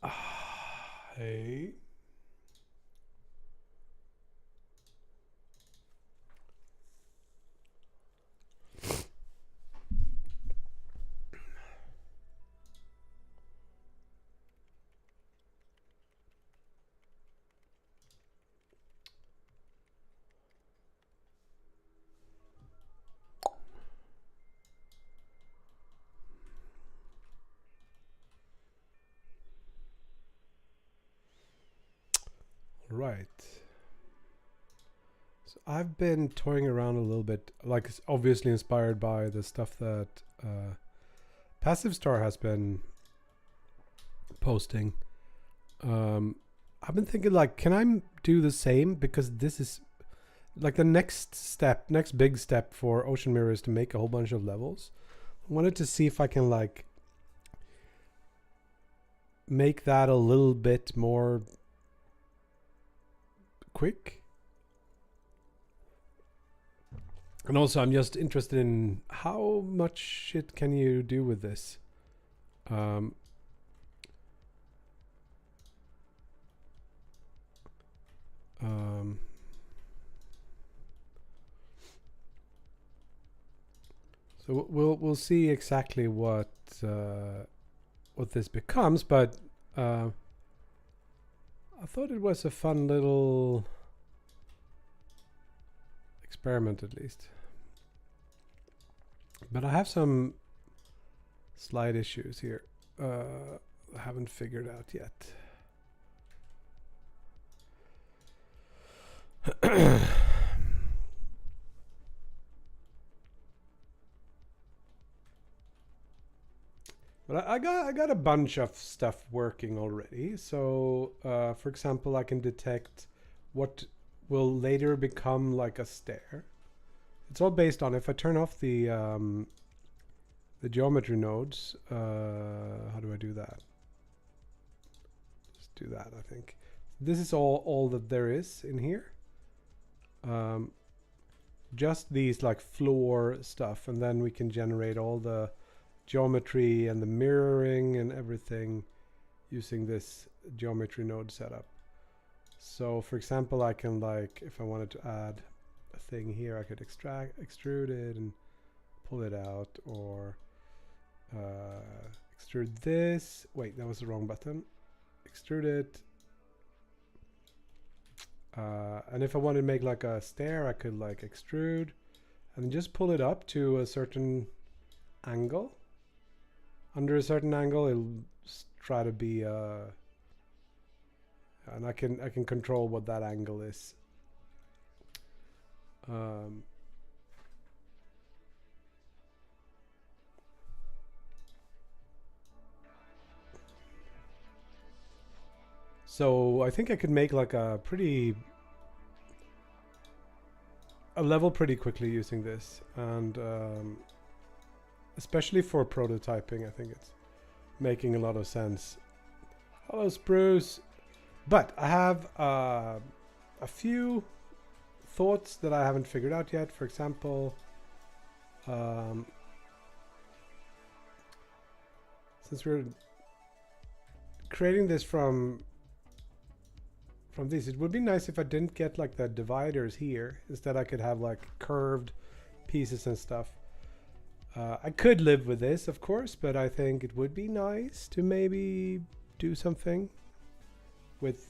Hey. Right. So I've been toying around a little bit, like it's obviously inspired by the stuff that Passive Star has been posting. I've been thinking, like, can I do the same? Because this is like the next step, next big step for Ocean Mirror is to make a whole bunch of levels. I wanted to see if I can like make that a little bit more quick. And also, I'm just interested in how much shit can you do with this. Um, um, so we'll see exactly what this becomes, but I thought it was a fun little experiment, at least. But I have some slight issues here. I haven't figured out yet. But I got a bunch of stuff working already. So, for example, I can detect what will later become like a stair. It's all based on if I turn off the geometry nodes. How do I do that? Just do that, I think. This is all that there is in here. Just these like floor stuff, and then we can generate all the geometry and the mirroring and everything using this geometry node setup. So for example, I can, like, if I wanted to add a thing here, I could extrude it and pull it out, or extrude this. Wait, that was the wrong button. Extrude it. And if I wanted to make like a stair, I could like extrude and just pull it up to a certain angle. Under a certain angle, it'll try to be and I can control what that angle is. So I think I could make like a level pretty quickly using this, and especially for prototyping, I think it's making a lot of sense. Hello, Spruce. But I have a few thoughts that I haven't figured out yet. For example, since we're creating this from these, it would be nice if I didn't get like the dividers here. Instead, I could have like curved pieces and stuff. I could live with this, of course, but I think it would be nice to maybe do something with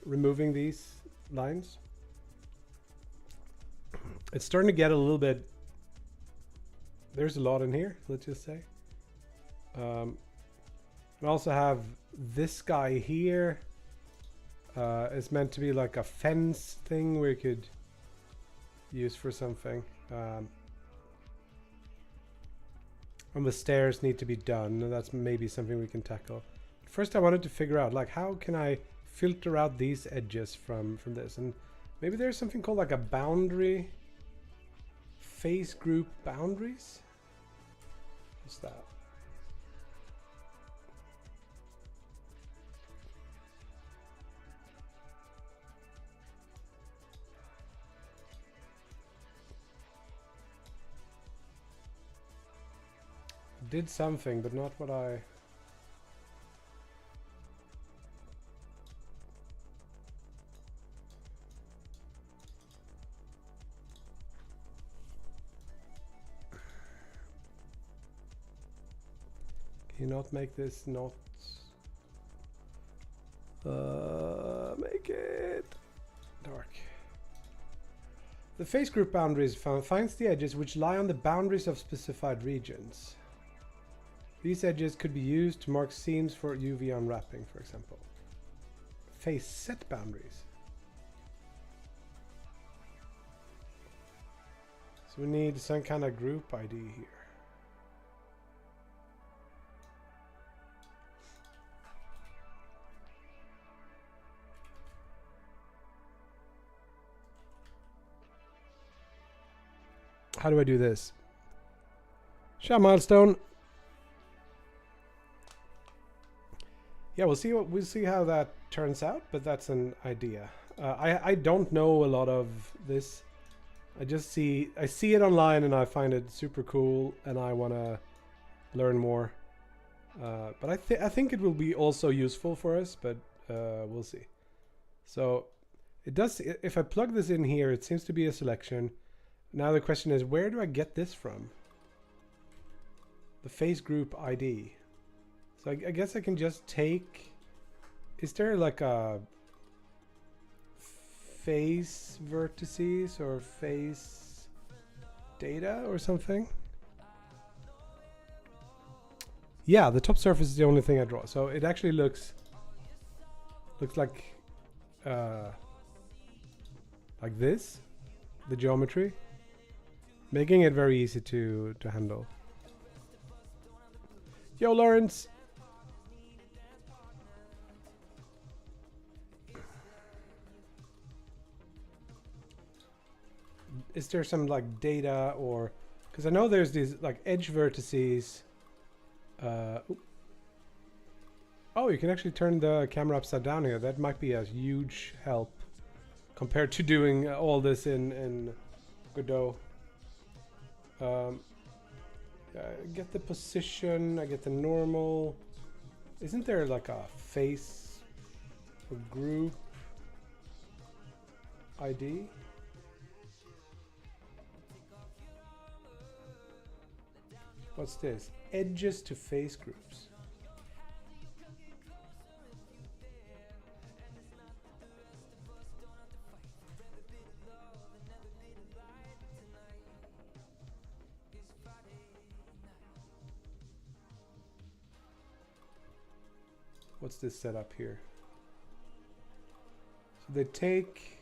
removing these lines. It's starting to get a little bit, there's a lot in here, let's just say. And also have this guy here. It's meant to be like a fence thing we could use for something. And the stairs need to be done, and that's maybe something we can tackle. First, I wanted to figure out, like, how can I filter out these edges from this? And maybe there's something called like a boundary, face group boundaries. What's that? Did something, but not what I... Can you not make this not... make it dark. The face group boundaries finds the edges which lie on the boundaries of specified regions. These edges could be used to mark seams for UV unwrapping, for example. Face set boundaries. So we need some kind of group ID here. How do I do this? Share milestone. Yeah, we'll see how that turns out, but that's an idea. I don't know a lot of this. I see it online and I find it super cool and I want to learn more. But I think it will be also useful for us, but we'll see. So it does. If I plug this in here, it seems to be a selection. Now the question is, where do I get this from? The face group ID. So I guess I can just take... Is there like a face vertices or face data or something? Yeah, the top surface is the only thing I draw. So it actually looks like this, the geometry, making it very easy to handle. Yo, Lawrence. Is there some like data or... Because I know there's these like edge vertices. Oh, you can actually turn the camera upside down here. That might be a huge help compared to doing all this in Godot. I get the position, I get the normal. Isn't there like a face or group ID? What's this? Edges to face groups. What's this setup here? So they take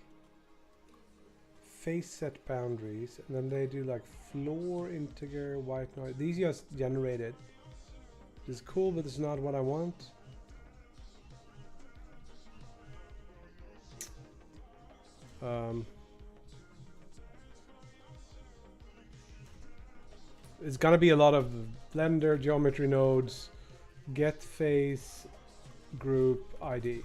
face set boundaries and then they do like floor integer white noise. These just generated. This is cool, but it's not what I want. It's gonna be a lot of Blender geometry nodes, get face group ID.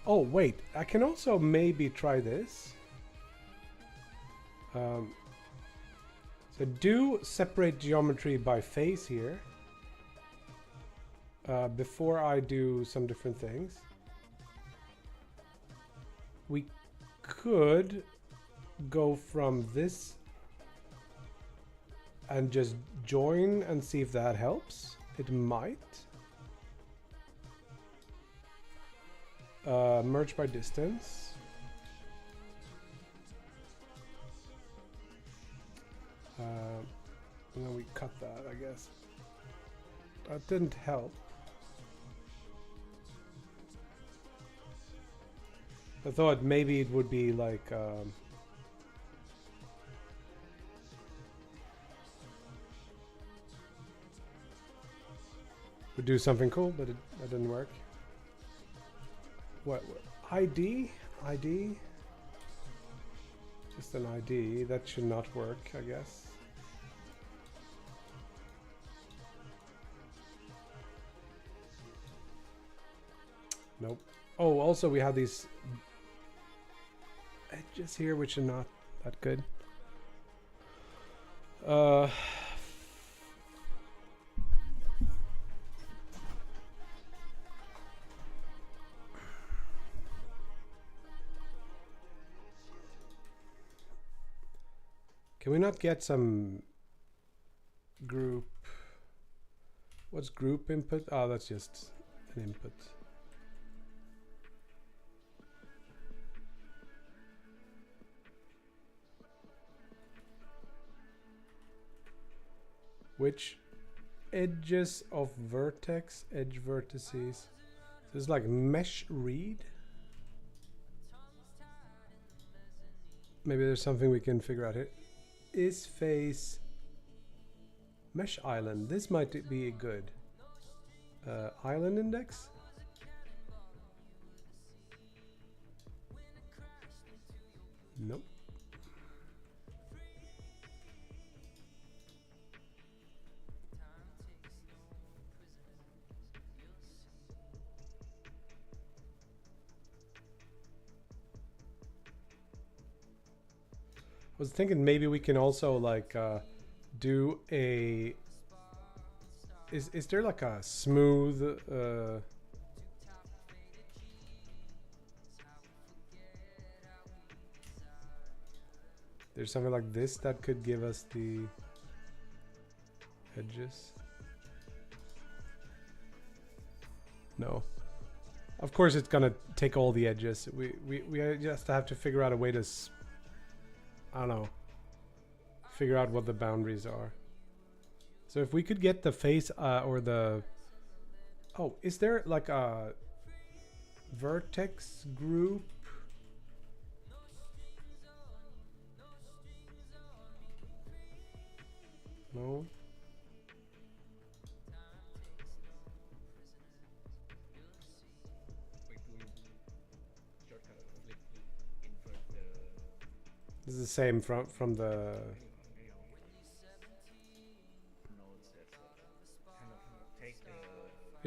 Oh wait, I can also maybe try this. So do separate geometry by face here before I do some different things. We could go from this and just join and see if that helps. It might. Merge by distance. And then we cut that, I guess. That didn't help. I thought maybe it would be like would do something cool, but that didn't work. What ID? ID? Just an ID. That should not work, I guess. Nope. Oh, also we have these edges here which are not that good. Can we not get some group? What's group input? Oh, that's just an input. Which edges of vertex, edge vertices? This is like mesh read. Maybe there's something we can figure out here. Is face mesh island? This might be good. Island index. Nope. I was thinking maybe we can also like do a. Is there like a smooth? There's something like this that could give us the edges. No. Of course it's gonna take all the edges. We just have to figure out a way to, I don't know, figure out what the boundaries are. So if we could get the face or the, oh, is there like a vertex group? No. This is the same from the.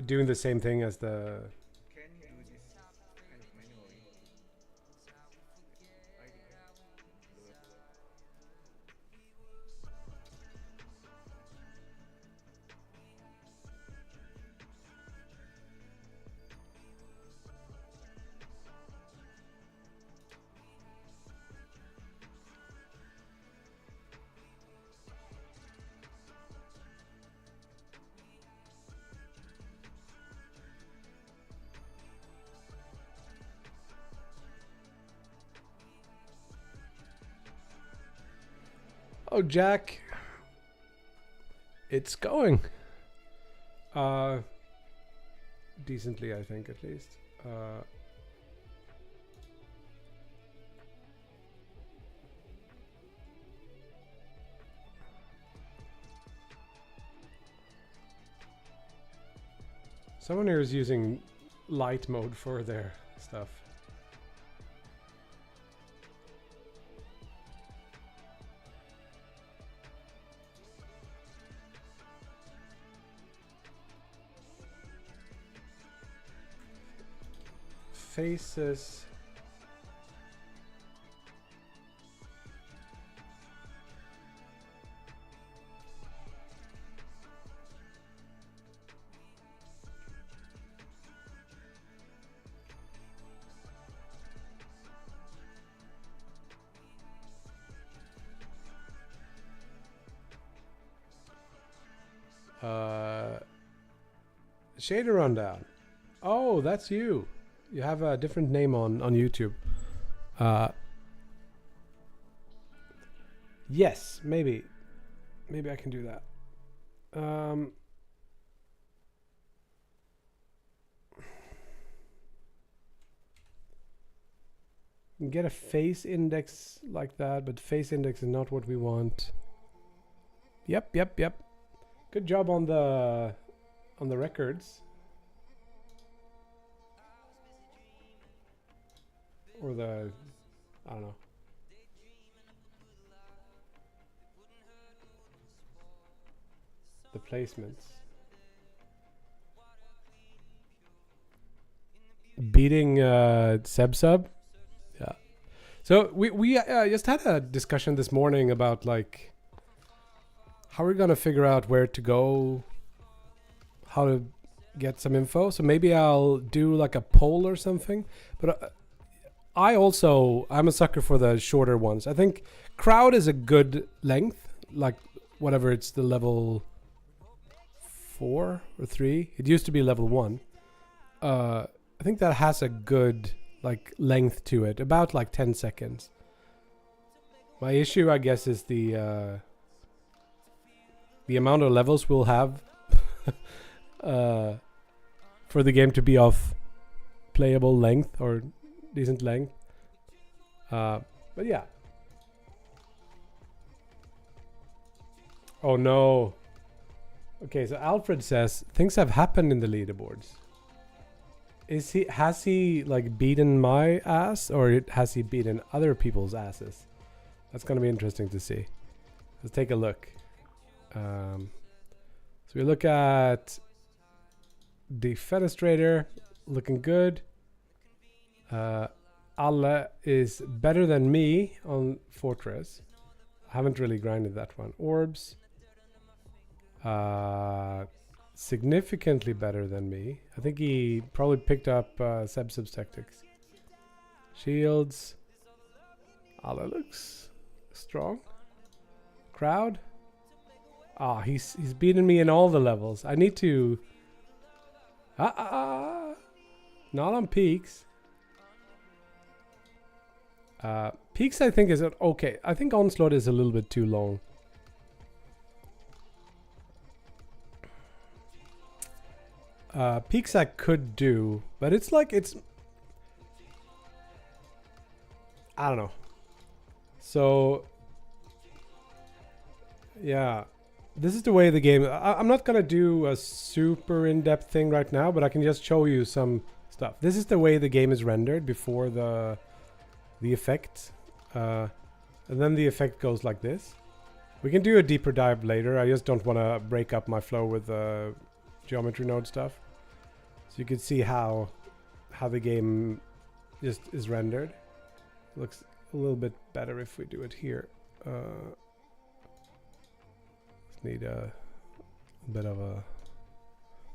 Doing the same thing as the. Oh, Jack. It's going. Decently, I think, at least. Someone here is using light mode for their stuff. Faces. Shader rundown. Oh, that's you. You have a different name on YouTube. Yes, maybe I can do that. Get a face index like that, but face index is not what we want. Yep. Good job on the records. Or the, I don't know. The placements. beating Seb. Yeah. So we just had a discussion this morning about like how we're gonna figure out where to go, how to get some info. So maybe I'll do like a poll or something. But I'm a sucker for the shorter ones. I think crowd is a good length, like whatever it's the level 4 or 3. It used to be level 1. I think that has a good like length to it, about like 10 seconds. My issue, I guess, is the amount of levels we'll have for the game to be of playable length or decent length. But yeah. Oh no. Okay, so Alfred says things have happened in the leaderboards. Has he like beaten my ass, or has he beaten other people's asses? That's gonna be interesting to see. Let's take a look. So we look at the Fenestrator, looking good. Alle is better than me on Fortress. I haven't really grinded that one. Orbs. Significantly better than me. I think he probably picked up Seb's tactics. Shields. Alle looks strong. Crowd. He's beaten me in all the levels. I need to... Not on peaks. Peaks I think is okay. I think Onslaught is a little bit too long. Peaks I could do, but it's like I don't know. So yeah, this is the way the game. I'm not gonna do a super in-depth thing right now, but I can just show you some stuff. This is the way the game is rendered before the effect, and then the effect goes like this. We can do a deeper dive later. I just don't want to break up my flow with geometry node stuff. So you can see how the game just is rendered. Looks a little bit better if we do it here. Need a bit of a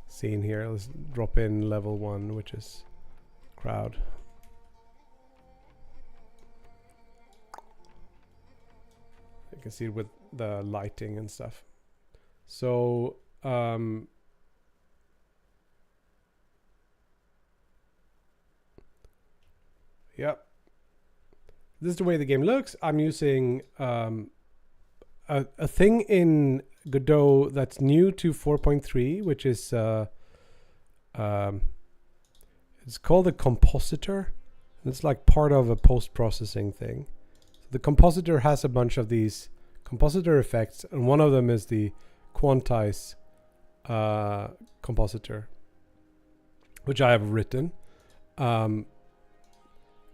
scene here. Let's drop in level 1, which is crowd. You can see it with the lighting and stuff. So yep, this is the way the game looks. I'm using a thing in Godot that's new to 4.3, which is it's called a compositor. And it's like part of a post-processing thing. So the compositor has a bunch of these compositor effects, and one of them is the quantize compositor, which I have written,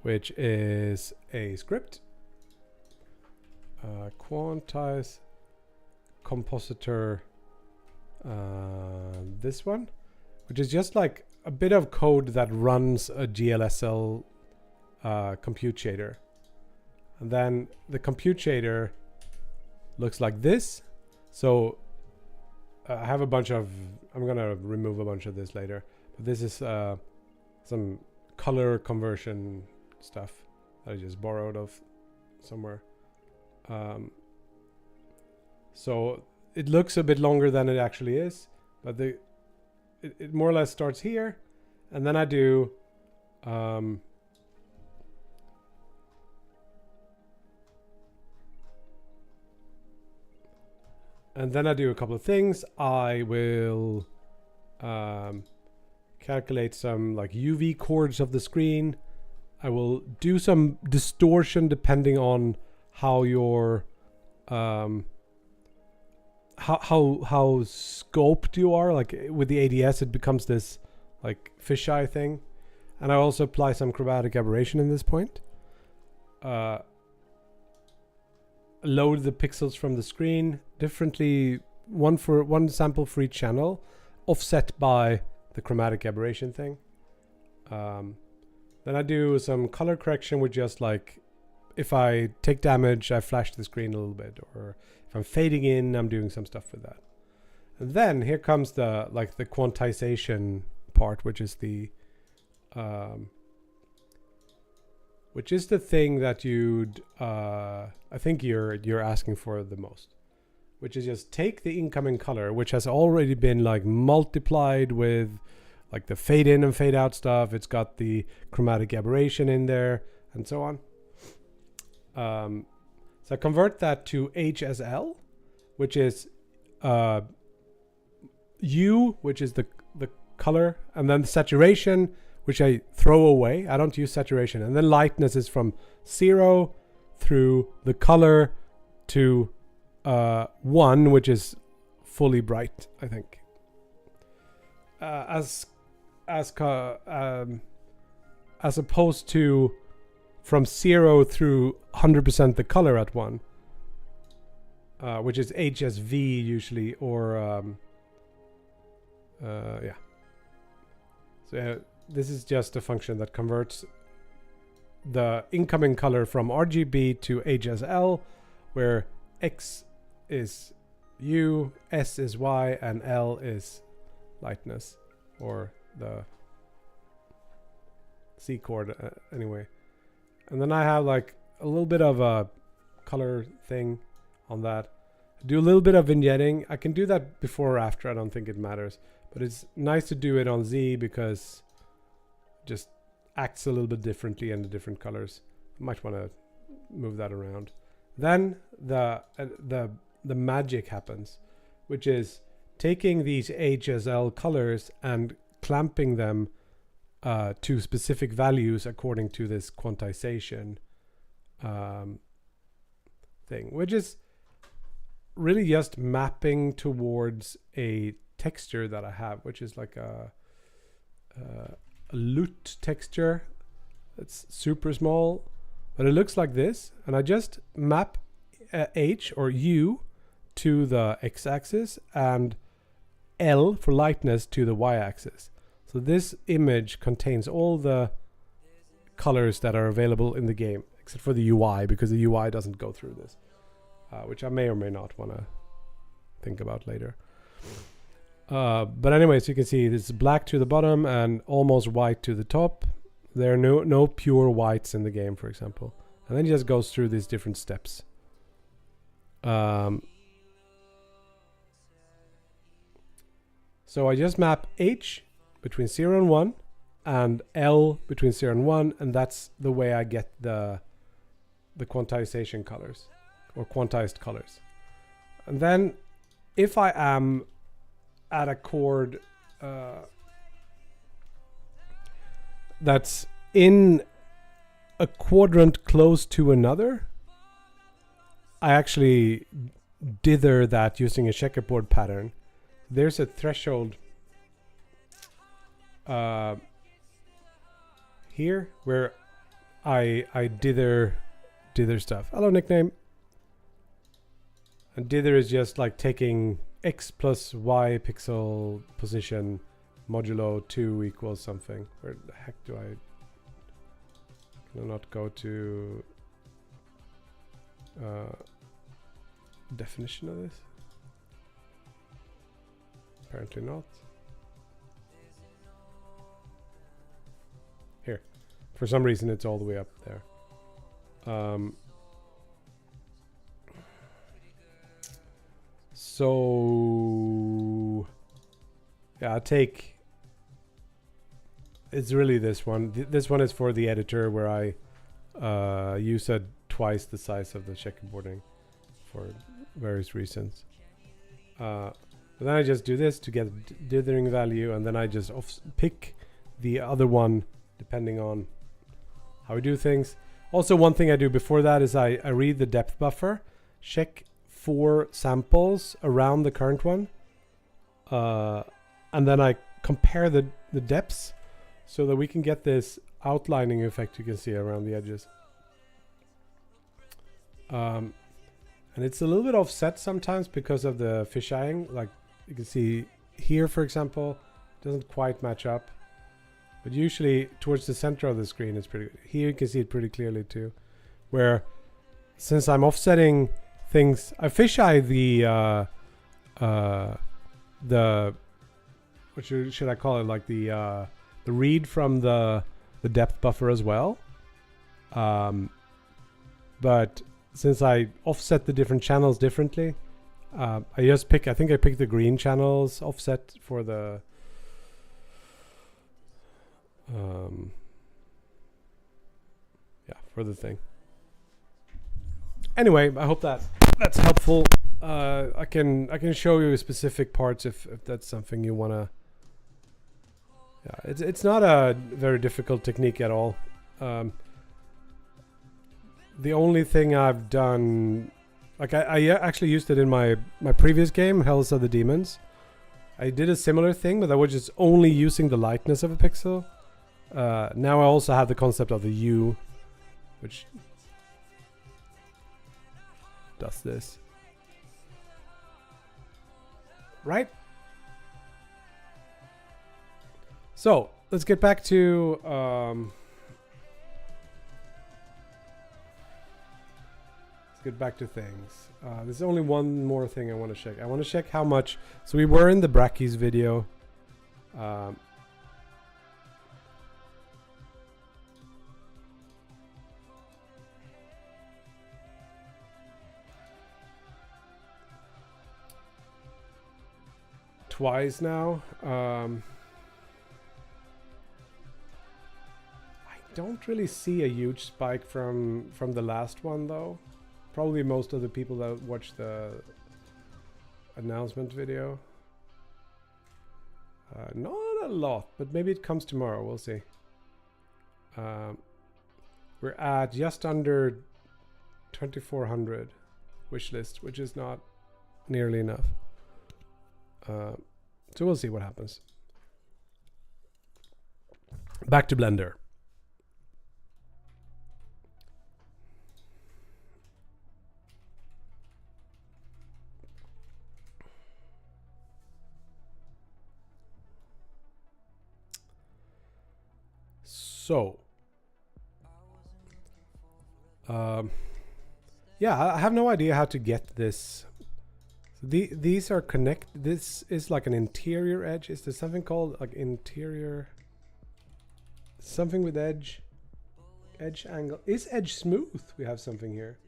which is a script. Quantize compositor, this one, which is just like a bit of code that runs a GLSL compute shader, and then the compute shader looks like this. So I have a bunch of, I'm gonna remove a bunch of this later, but this is some color conversion stuff that I just borrowed of somewhere. So it looks a bit longer than it actually is, but it more or less starts here, and then I do and then I do a couple of things. I will calculate some like UV chords of the screen. I will do some distortion depending on how your how scoped you are. Like with the ADS, it becomes this like fisheye thing, and I also apply some chromatic aberration in this point. Load the pixels from the screen differently, one sample for each channel, offset by the chromatic aberration thing. Then I do some color correction with just like, if I take damage, I flash the screen a little bit, or if I'm fading in, I'm doing some stuff with that. And then here comes the like the quantization part, which is the thing that you'd I think you're asking for the most, which is just take the incoming color, which has already been like multiplied with like the fade in and fade out stuff. It's got the chromatic aberration in there and so on. So I convert that to HSL, which is U, which is the color, and then the saturation, which I throw away. I don't use saturation. And then lightness is from 0 through the color to 1, which is fully bright, I think. As opposed to from 0 through 100% the color at 1, which is HSV usually, or yeah. So this is just a function that converts the incoming color from RGB to HSL, where X is U, S is Y, and L is lightness, or the C chord anyway. And then I have like a little bit of a color thing on that. Do a little bit of vignetting. I can do that before or after. I don't think it matters. But it's nice to do it on Z because it just acts a little bit differently in the different colors. I might want to move that around. Then the magic happens, which is taking these HSL colors and clamping them to specific values according to this quantization thing, which is really just mapping towards a texture that I have, which is like a lute texture. It's super small, but it looks like this, and I just map H or U to the x-axis and L for lightness to the y-axis. So this image contains all the colors that are available in the game, except for the UI, because the UI doesn't go through this, which I may or may not want to think about later. But anyways, you can see this is black to the bottom and almost white to the top. There are no pure whites in the game, for example. And then it just goes through these different steps. So I just map H between 0 and 1 and L between 0 and 1, and that's the way I get the quantization colors, or quantized colors. And then if I am at a chord that's in a quadrant close to another, I actually dither that using a checkerboard pattern. There's a threshold here where I dither stuff. Hello, nickname. And dither is just like taking x plus y pixel position modulo 2 equals something. Where the heck do I... Can I not go to definition of this? Apparently not. Here. For some reason it's all the way up there. So yeah, I take, it's really this one. This one is for the editor, where I use it twice the size of the checkerboarding for various reasons. Then I just do this to get dithering value, and then I just pick the other one depending on how we do things. Also, one thing I do before that is I read the depth buffer, check for samples around the current one, and then I compare the depths so that we can get this outlining effect you can see around the edges. And it's a little bit offset sometimes because of the fisheyeing. Like you can see here, for example, it doesn't quite match up. But usually towards the center of the screen is pretty good. Here you can see it pretty clearly too. Where since I'm offsetting things, I fisheye the what should I call it, like the read from the depth buffer as well. But since I offset the different channels differently, I think I picked the green channels offset for the for the thing. Anyway, I hope that's helpful. I can show you specific parts if that's something you wanna. Yeah, it's not a very difficult technique at all. The only thing I've done, like I actually used it in my previous game, Hells of the Demons. I did a similar thing, but I was just only using the lightness of a pixel. Now I also have the concept of the U, which does this. Right? So, let's get back to things. There's only one more thing I want to check. I want to check how much. So we were in the brackeys video. Twice now. I don't really see a huge spike from the last one though. Probably most of the people that watched the announcement video. Not a lot, but maybe it comes tomorrow. We'll see. We're at just under 2,400 wishlist, which is not nearly enough. So we'll see what happens. Back to Blender. So, yeah, I have no idea how to get this. These are this is like an interior edge. Is there something called like interior? Something with edge angle. Is edge smooth? We have something here.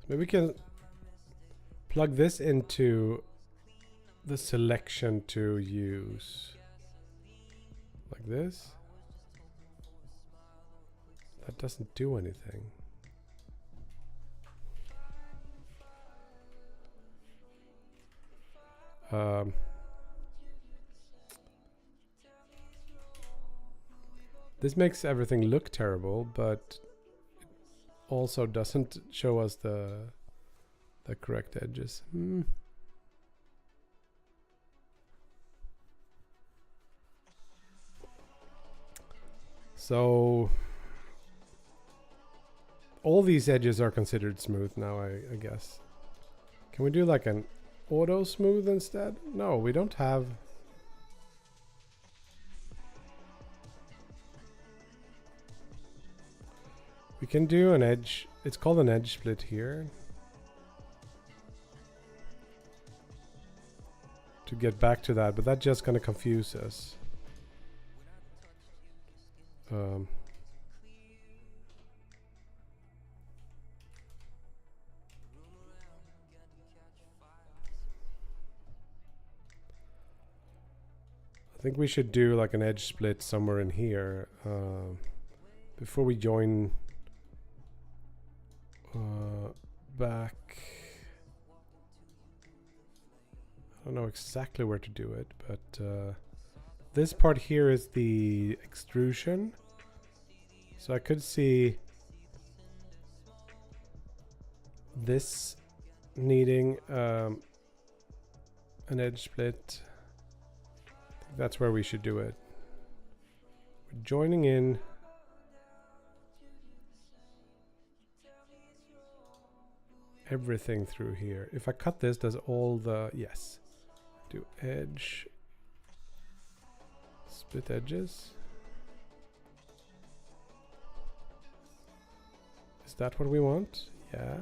Maybe we can plug this into the selection to use. Like this. That doesn't do anything. This makes everything look terrible, but also doesn't show us the correct edges. So all these edges are considered smooth now, I guess. Can we do like an auto smooth instead? No, we don't have. We can do an edge. It's called an edge split here. To get back to that, but that's just gonna confuse us. I think we should do like an edge split somewhere in here before we join back. I don't know exactly where to do it, but this part here is the extrusion. So I could see this needing an edge split. I think that's where we should do it. We're joining in. everything through here. If I cut this, does all the... Yes. Do edge. Split edges. Is that what we want? Yeah.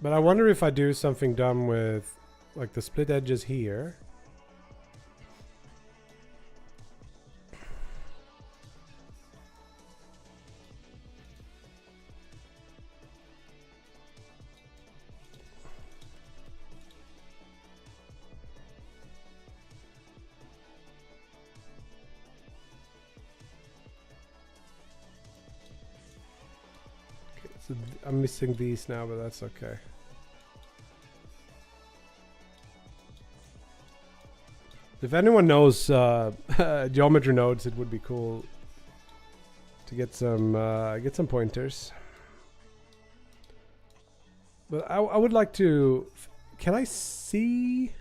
But I wonder if I do something dumb with like the split edges here. Okay, so I'm missing these now, but that's okay. If anyone knows geometry nodes, it would be cool to get some pointers. But I would like to. Can I see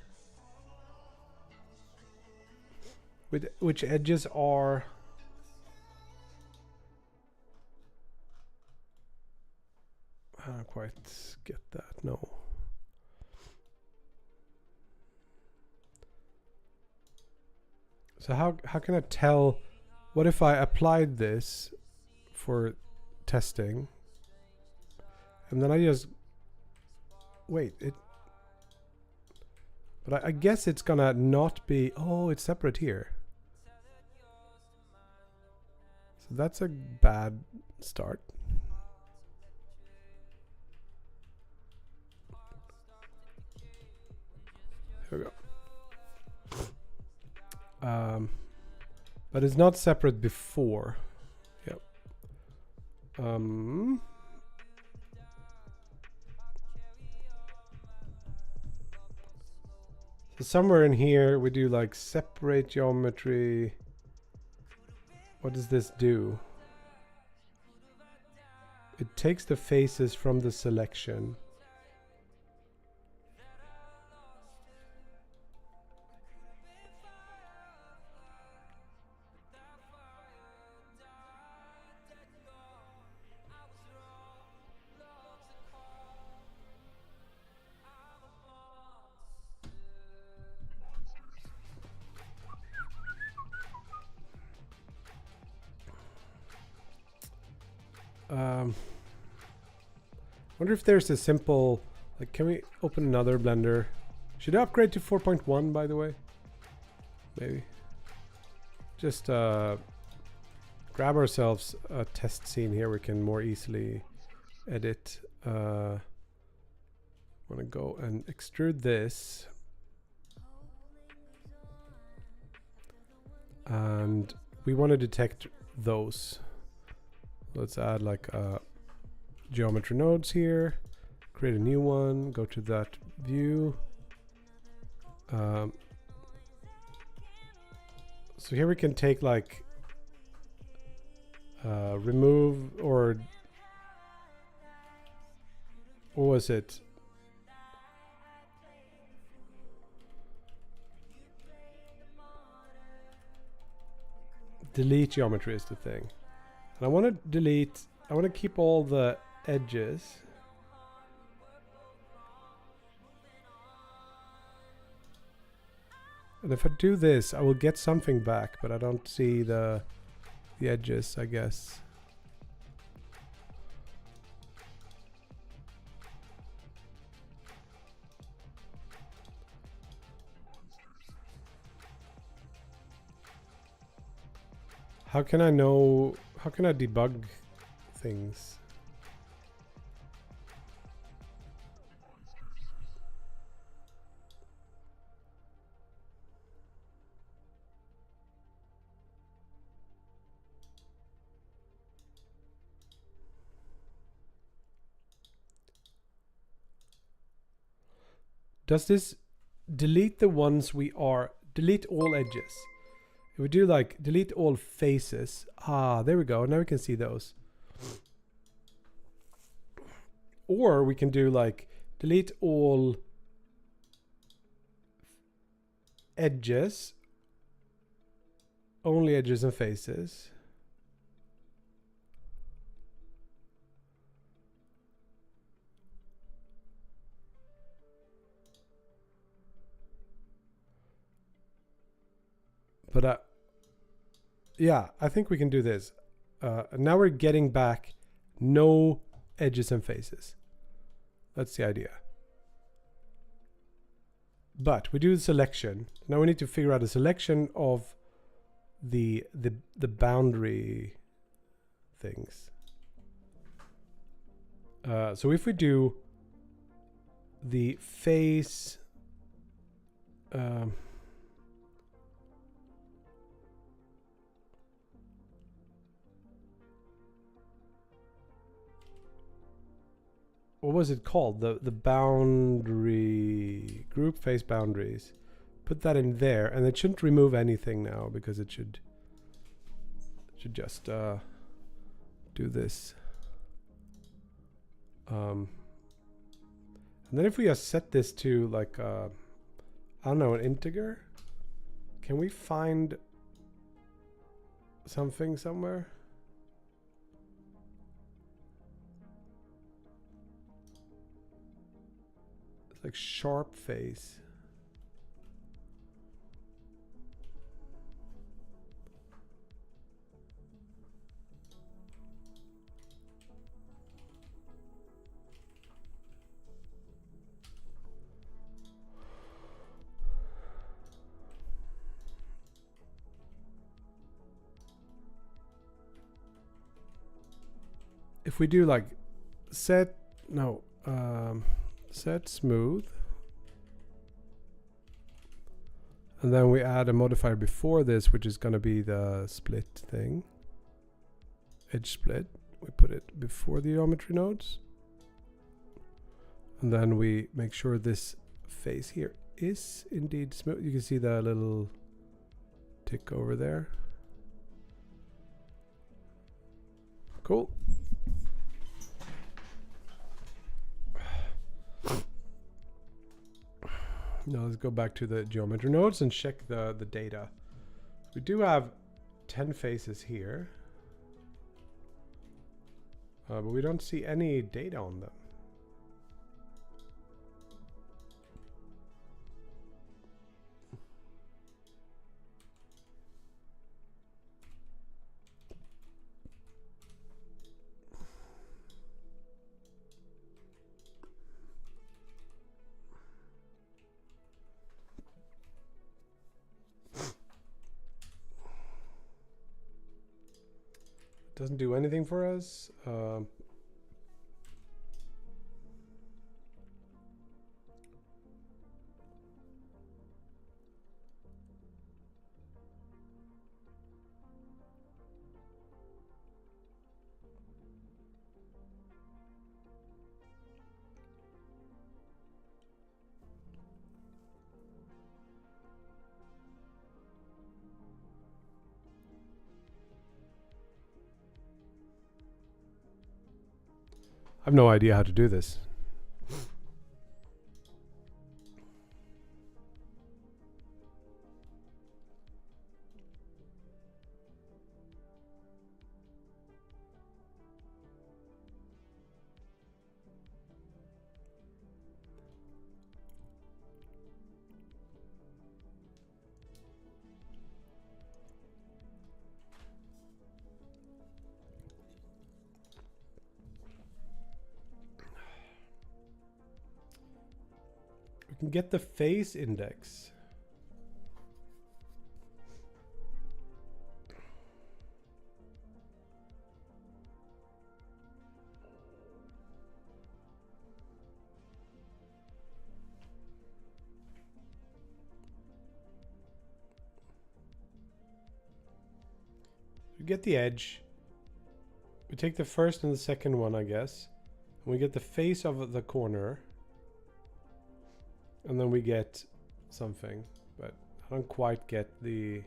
with which edges are? I don't quite get that. No. So how can I tell? What if I applied this for testing, and then I just wait it? But I guess it's gonna not be. Oh, it's separate here. So that's a bad start. Here we go. But it's not separate before. Yep. So somewhere in here we do like separate geometry. What does this do? It takes the faces from the selection. Wonder if there's a simple, like, can we open another Blender? Should I upgrade to 4.1, by the way? Maybe. Just grab ourselves a test scene here we can more easily edit. Want to go and extrude this. And we want to detect those. Let's add like geometry nodes here, create a new one, go to that view. So here we can take like remove, or what was it? Delete geometry is the thing. And I want to delete, I want to keep all the edges. And if I do this, I will get something back, but I don't see the edges, I guess. How can I know, how can I debug things? Does this delete the ones we are, delete all edges? If we do like delete all faces, there we go. Now we can see those. Or we can do like delete all edges only edges and faces. But yeah, I think we can do this. Now we're getting back no edges and faces. That's the idea. But we do the selection. Now we need to figure out a selection of the boundary things. So if we do the face, what was it called? The boundary group face boundaries. Put that in there, and it shouldn't remove anything now because it should just do this. And then if we just set this to like I don't know, an integer, can we find something somewhere? It's like sharp face. If we do like set smooth, and then we add a modifier before this, which is going to be the split thing, edge split. We put it before the geometry nodes, and then we make sure this face here is indeed smooth. You can see the little tick over there. Cool. Now let's go back to the geometry nodes and check the data. We do have 10 faces here, but we don't see any data on them. Doesn't do anything for us. I have no idea how to do this. We can get the face index. We get the edge. We take the first and the second one, I guess. And we get the face of the corner. And then we get something, but I don't quite get the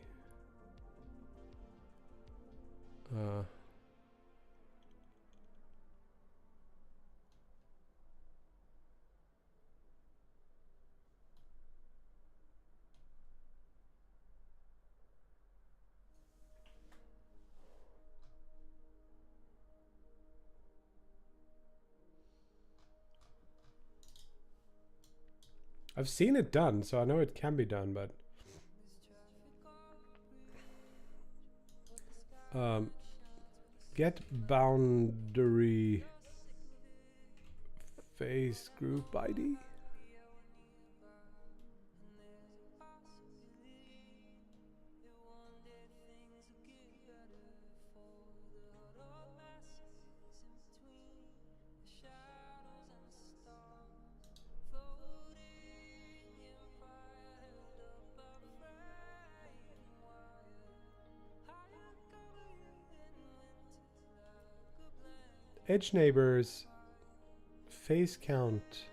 I've seen it done, so I know it can be done, but get boundary face group ID. Edge neighbors face count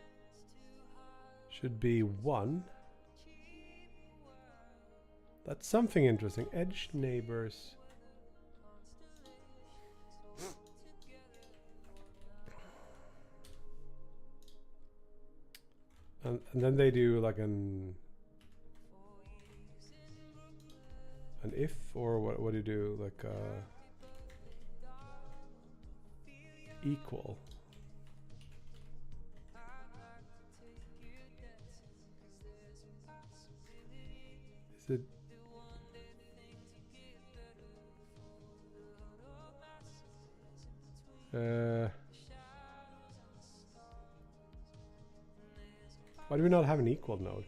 should be 1. That's something interesting. Edge neighbors. And then they do like an if, or what do you do? Like equal. Is it? Why do we not have an equal node?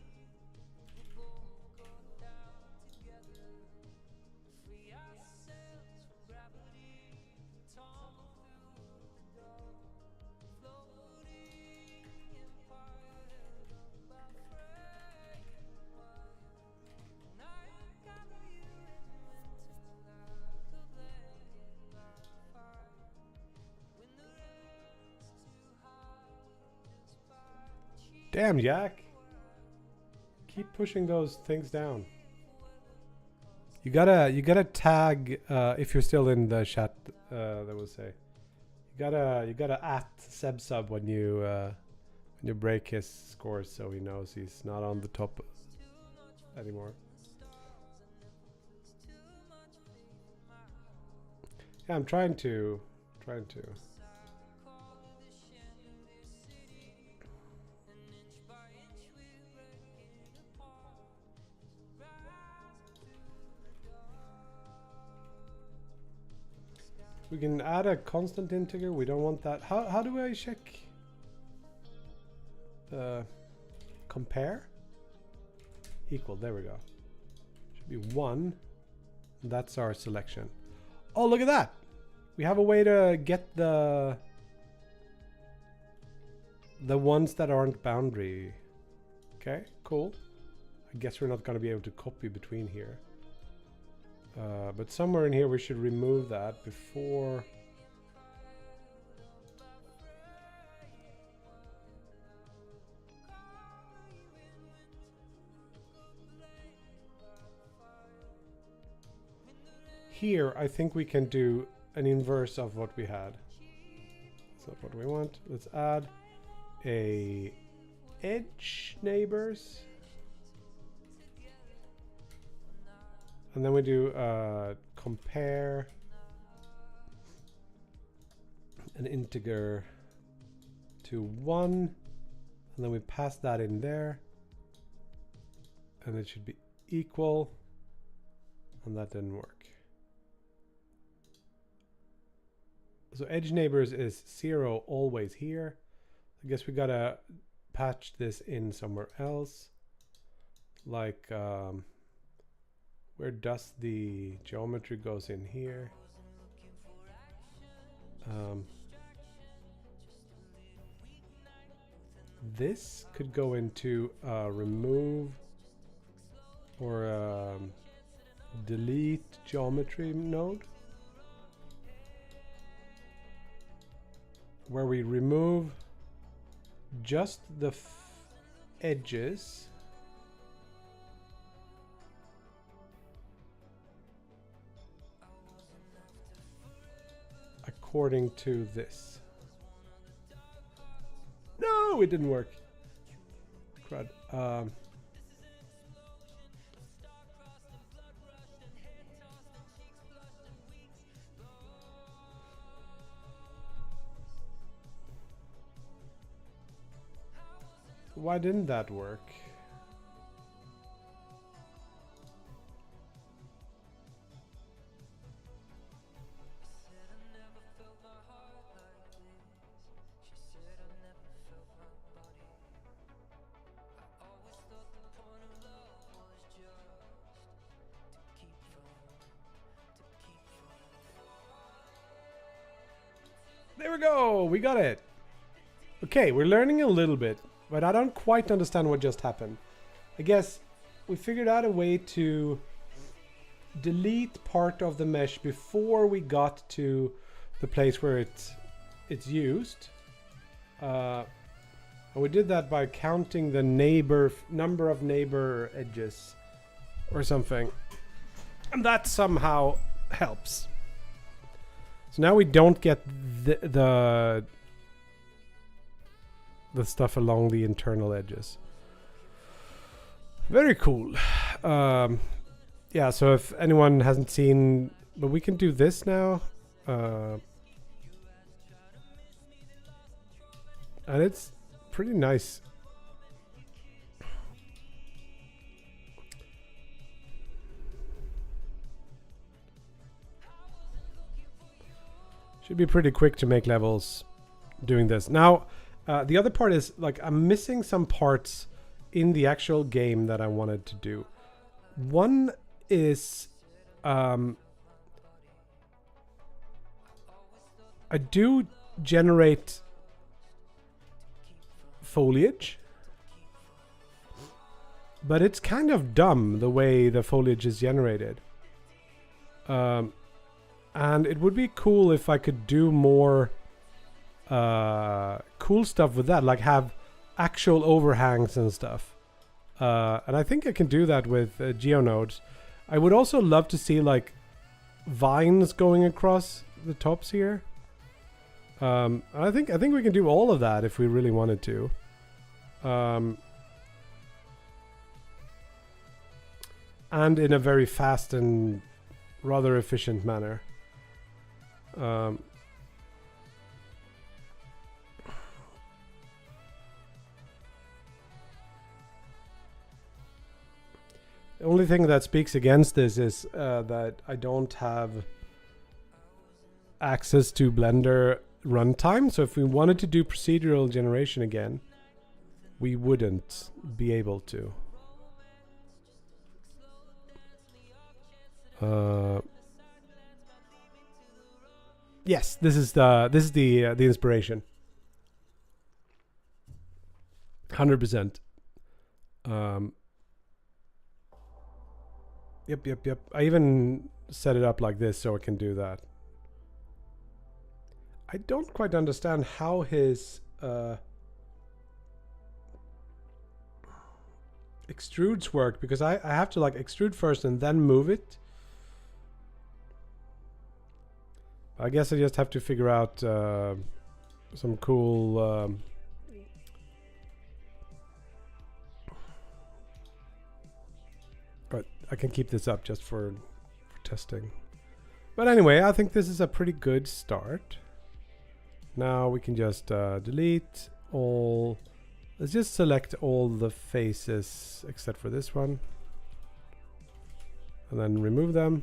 Damn, Jack. Keep pushing those things down. You gotta tag if you're still in the chat. That will say. You gotta at Sebsub when you break his scores, so he knows he's not on the top anymore. Yeah, I'm trying to. We can add a constant integer. We don't want that. How do I check the compare? Equal. There we go. Should be 1. That's our selection. Oh, look at that. We have a way to get the ones that aren't boundary. Okay, cool. I guess we're not going to be able to copy between here. But somewhere in here we should remove that before. Here, I think we can do an inverse of what we had. That's not what we want. Let's add a edge neighbors. And then we do compare an integer to 1. And then we pass that in there. And it should be equal. And that didn't work. So edge neighbors is 0 always here. I guess we gotta patch this in somewhere else. Like where does the geometry goes in here? This could go into remove or delete geometry node, where we remove just the edges according to this. No, it didn't work. Crud. Why didn't that work? There we go, we got it. Okay, we're learning a little bit, but I don't quite understand what just happened. I guess we figured out a way to delete part of the mesh before we got to the place where it's used. And we did that by counting the number of neighbor edges or something. And that somehow helps. So now we don't get the stuff along the internal edges. Very cool. Yeah, so if anyone hasn't seen, but we can do this now. And it's pretty nice. Should be pretty quick to make levels doing this. Now, the other part is, like, I'm missing some parts in the actual game that I wanted to do. One is, I do generate foliage, but it's kind of dumb the way the foliage is generated. And it would be cool if I could do more cool stuff with that, like have actual overhangs and stuff. And I think I can do that with geonodes. I would also love to see like vines going across the tops here. I think we can do all of that if we really wanted to. And in a very fast and rather efficient manner. The only thing that speaks against this is that I don't have access to Blender runtime. So if we wanted to do procedural generation again, we wouldn't be able to. Yes, this is the inspiration. 100%. Yep. I even set it up like this so I can do that. I don't quite understand how his extrudes work, because I have to like extrude first and then move it. I guess I just have to figure out some cool but I can keep this up just for testing. But anyway, I think this is a pretty good start. Now we can just delete all. Let's just select all the faces except for this one. And then remove them.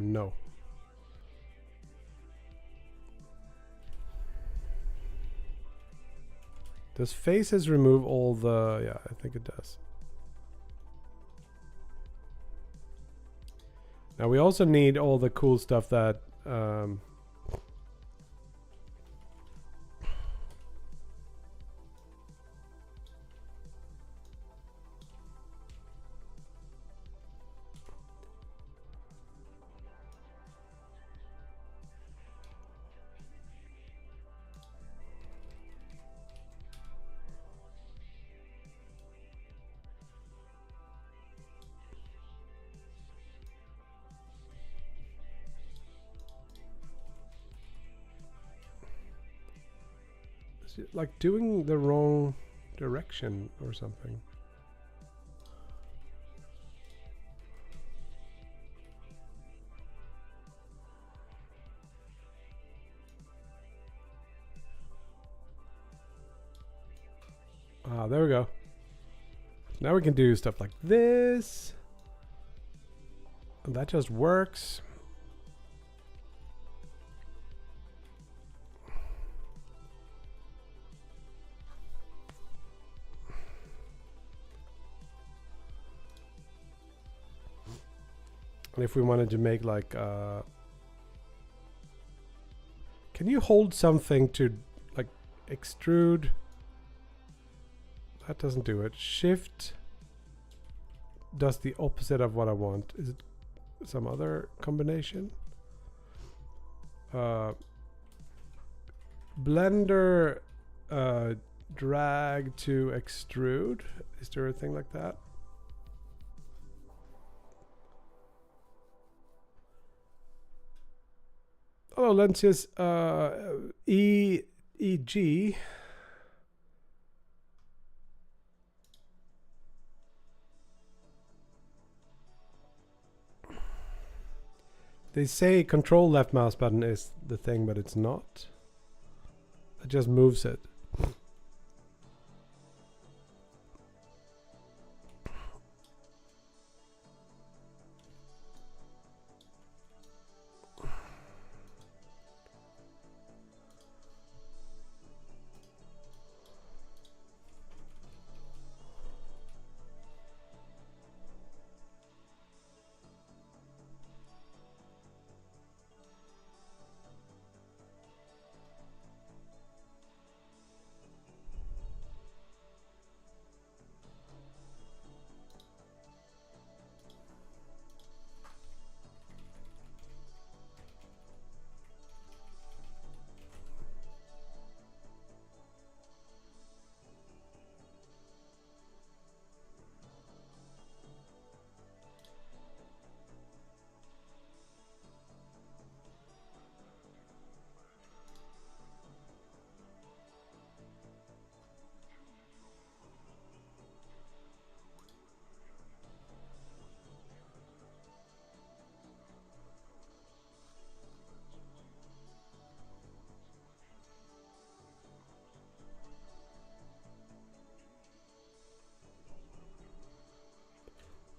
No. Does faces remove all the... Yeah, I think it does. Now we also need all the cool stuff that like doing the wrong direction or something. there we go. Now we can do stuff like this. And that just works. And if we wanted to make like can you hold something to like extrude? That doesn't do it. Shift does the opposite of what I want. Is it some other combination? Blender drag to extrude. Is there a thing like that? Hello, Lencius. EG. They say control left mouse button is the thing, but it's not. It just moves it.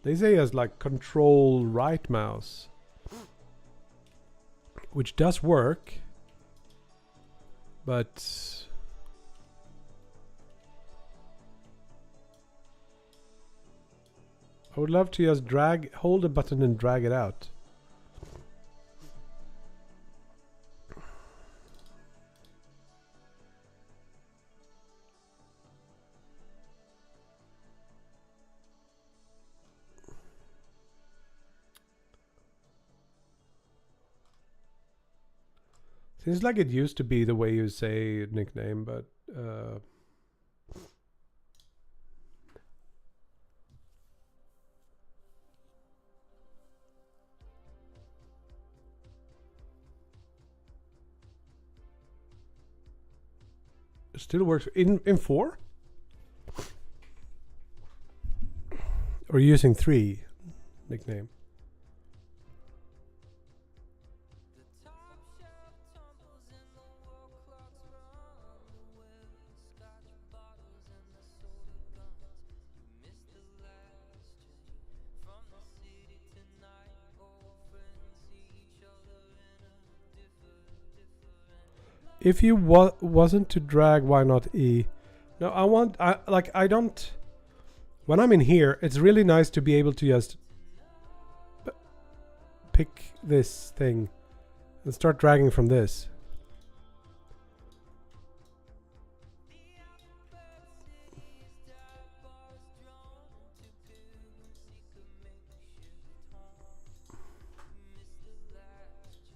They say as like control right mouse, which does work, but I would love to just hold a button and drag it out. Seems like it used to be the way you say nickname, but it still works in 4? Or using 3 nickname? If you wasn't to drag, why not E? No, I don't. When I'm in here, it's really nice to be able to just pick this thing and start dragging from this.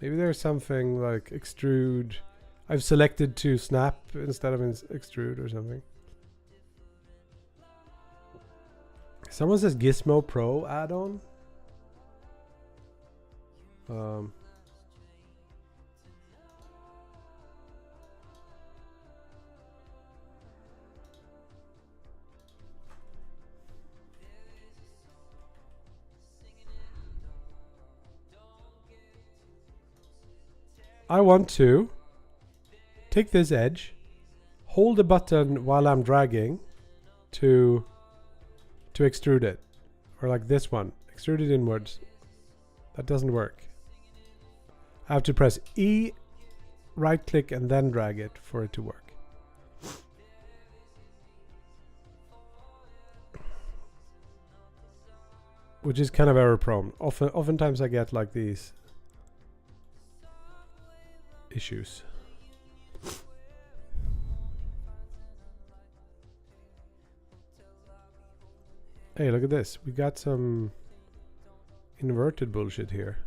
Maybe there's something like extrude. I've selected to snap instead of extrude or something. Someone says Gizmo Pro add-on. I want to take this edge, hold the button while I'm dragging to extrude it, or like this one, extrude it inwards. That doesn't work. I have to press E, right click, and then drag it for it to work. Which is kind of error prone. Oftentimes I get like these issues. Hey, look at this. We got some inverted bullshit here.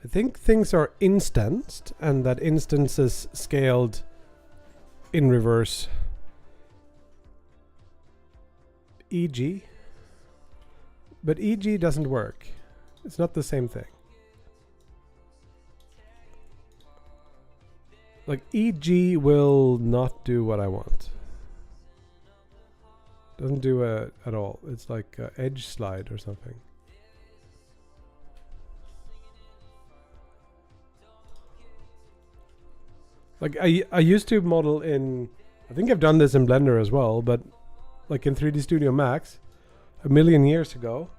I think things are instanced, and that instance is scaled in reverse. EG. But EG doesn't work. It's not the same thing. Like EG will not do what I want. Doesn't do it at all. It's like edge slide or something. Like I used to model in, I think I've done this in Blender as well, but like in 3D Studio Max a million years ago.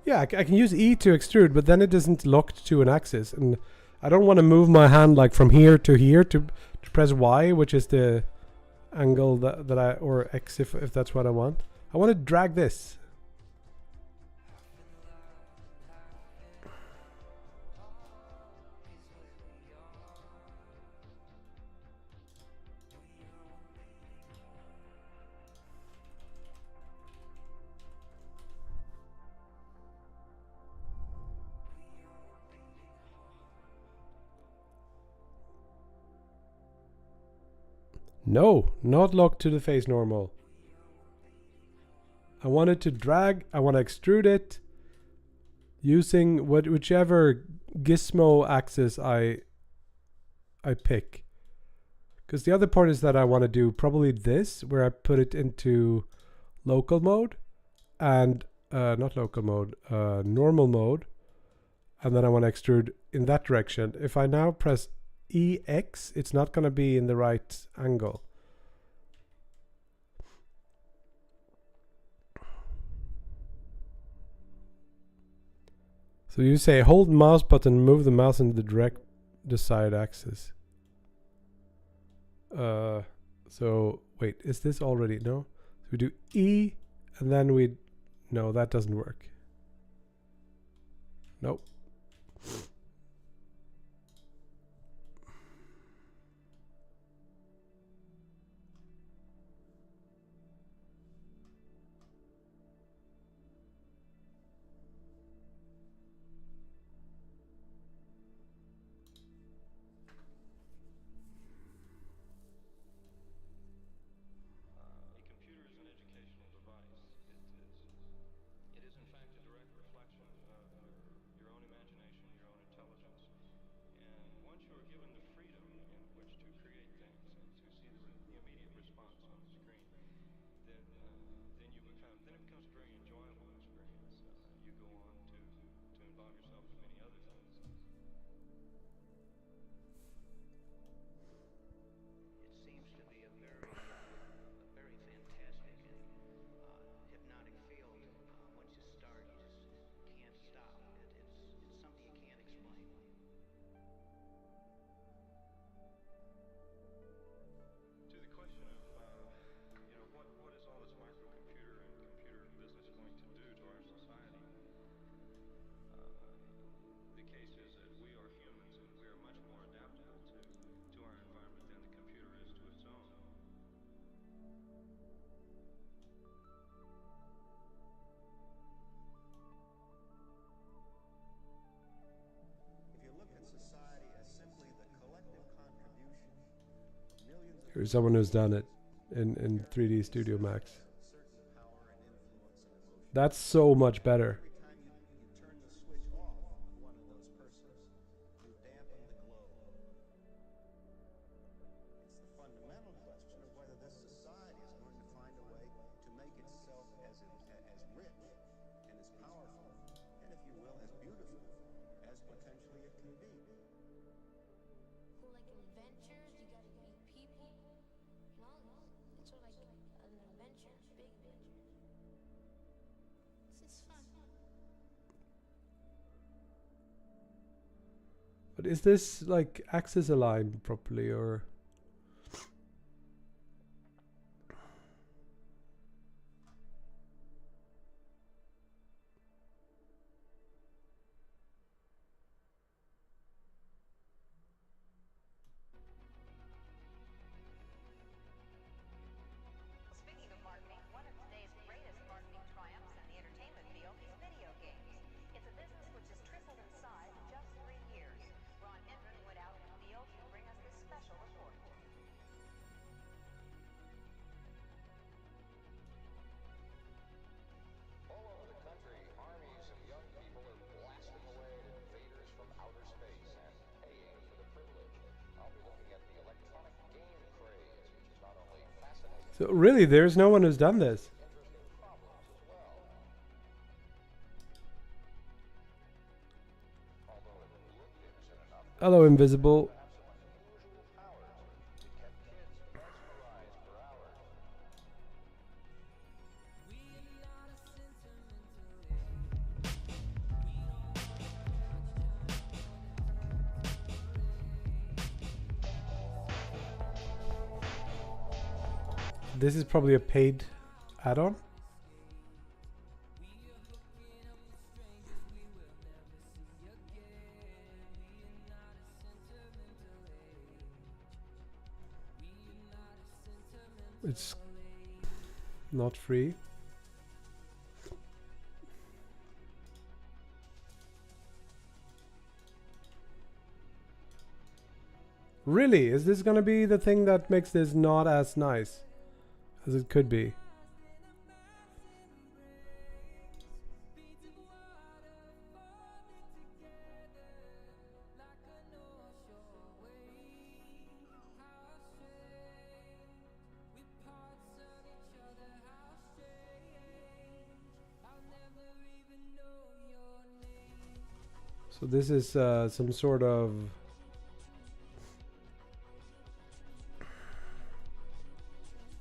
Yeah, I can use E to extrude, but then it isn't locked to an axis, and I don't want to move my hand like from here to press Y, which is the angle that I, or X if that's what I want. I want to drag this. No, not locked to the face normal. I want it to drag, I want to extrude it using whichever gizmo axis I pick. Because the other part is that I want to do probably this, where I put it into local mode, and not local mode, normal mode, and then I want to extrude in that direction. If I now press EX, it's not going to be in the right angle. So you say hold mouse button, move the mouse in the side axis. So wait, is this already? No? So we do E, and then we, no, that doesn't work. Nope. Here's someone who's done it in 3D Studio Max. That's so much better. But is this like axis aligned properly or? So really, there's no one who's done this. Hello, Invisible. This is probably a paid add-on. It's not free. Really? Is this gonna be the thing that makes this not as nice as it could be? So this is some sort of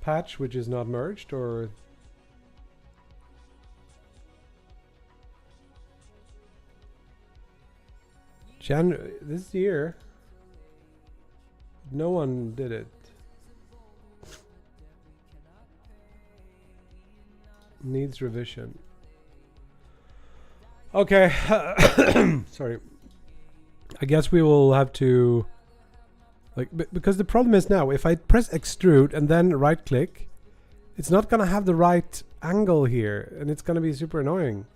patch which is not merged, or this year no one did it. Needs revision. Okay. Sorry. I guess we will have to like because the problem is now if I press extrude and then right click, it's not gonna have the right angle here and it's gonna be super annoying.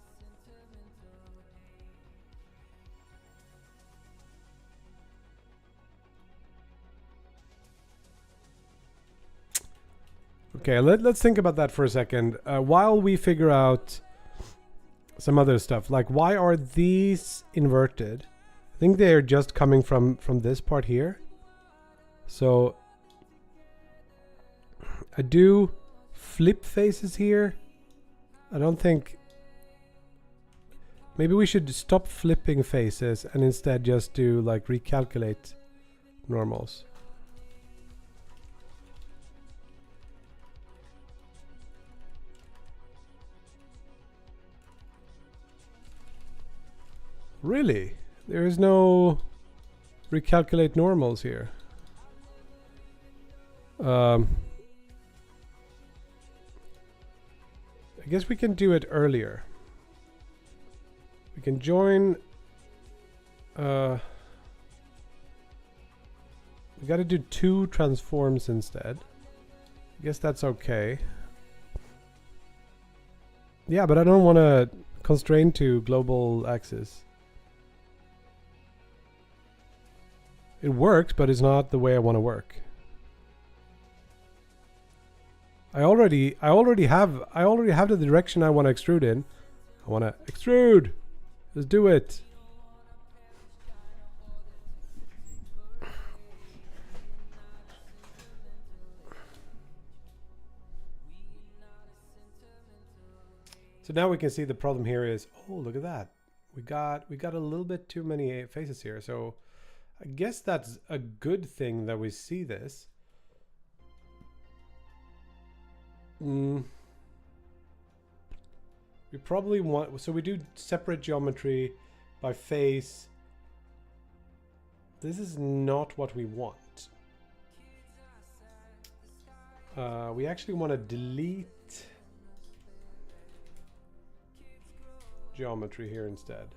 Okay, let's think about that for a second while we figure out some other stuff. Like, why are these inverted? I think they're just coming from this part here. So I do flip faces here. I don't think. Maybe we should stop flipping faces and instead just do like recalculate normals. Really? There is no recalculate normals here. I guess we can do it earlier. We can join. We got to do 2 transforms instead. I guess that's okay. Yeah, but I don't want to constrain to global axis. It works, but it's not the way I want to work. I already have the direction I want to extrude in. I want to extrude. Let's do it. So now we can see the problem here is, oh, look at that. We got a little bit too many faces here. So I guess that's a good thing that we see this. We probably want, so we do separate geometry by face. This is not what we want. We actually want to delete geometry here instead.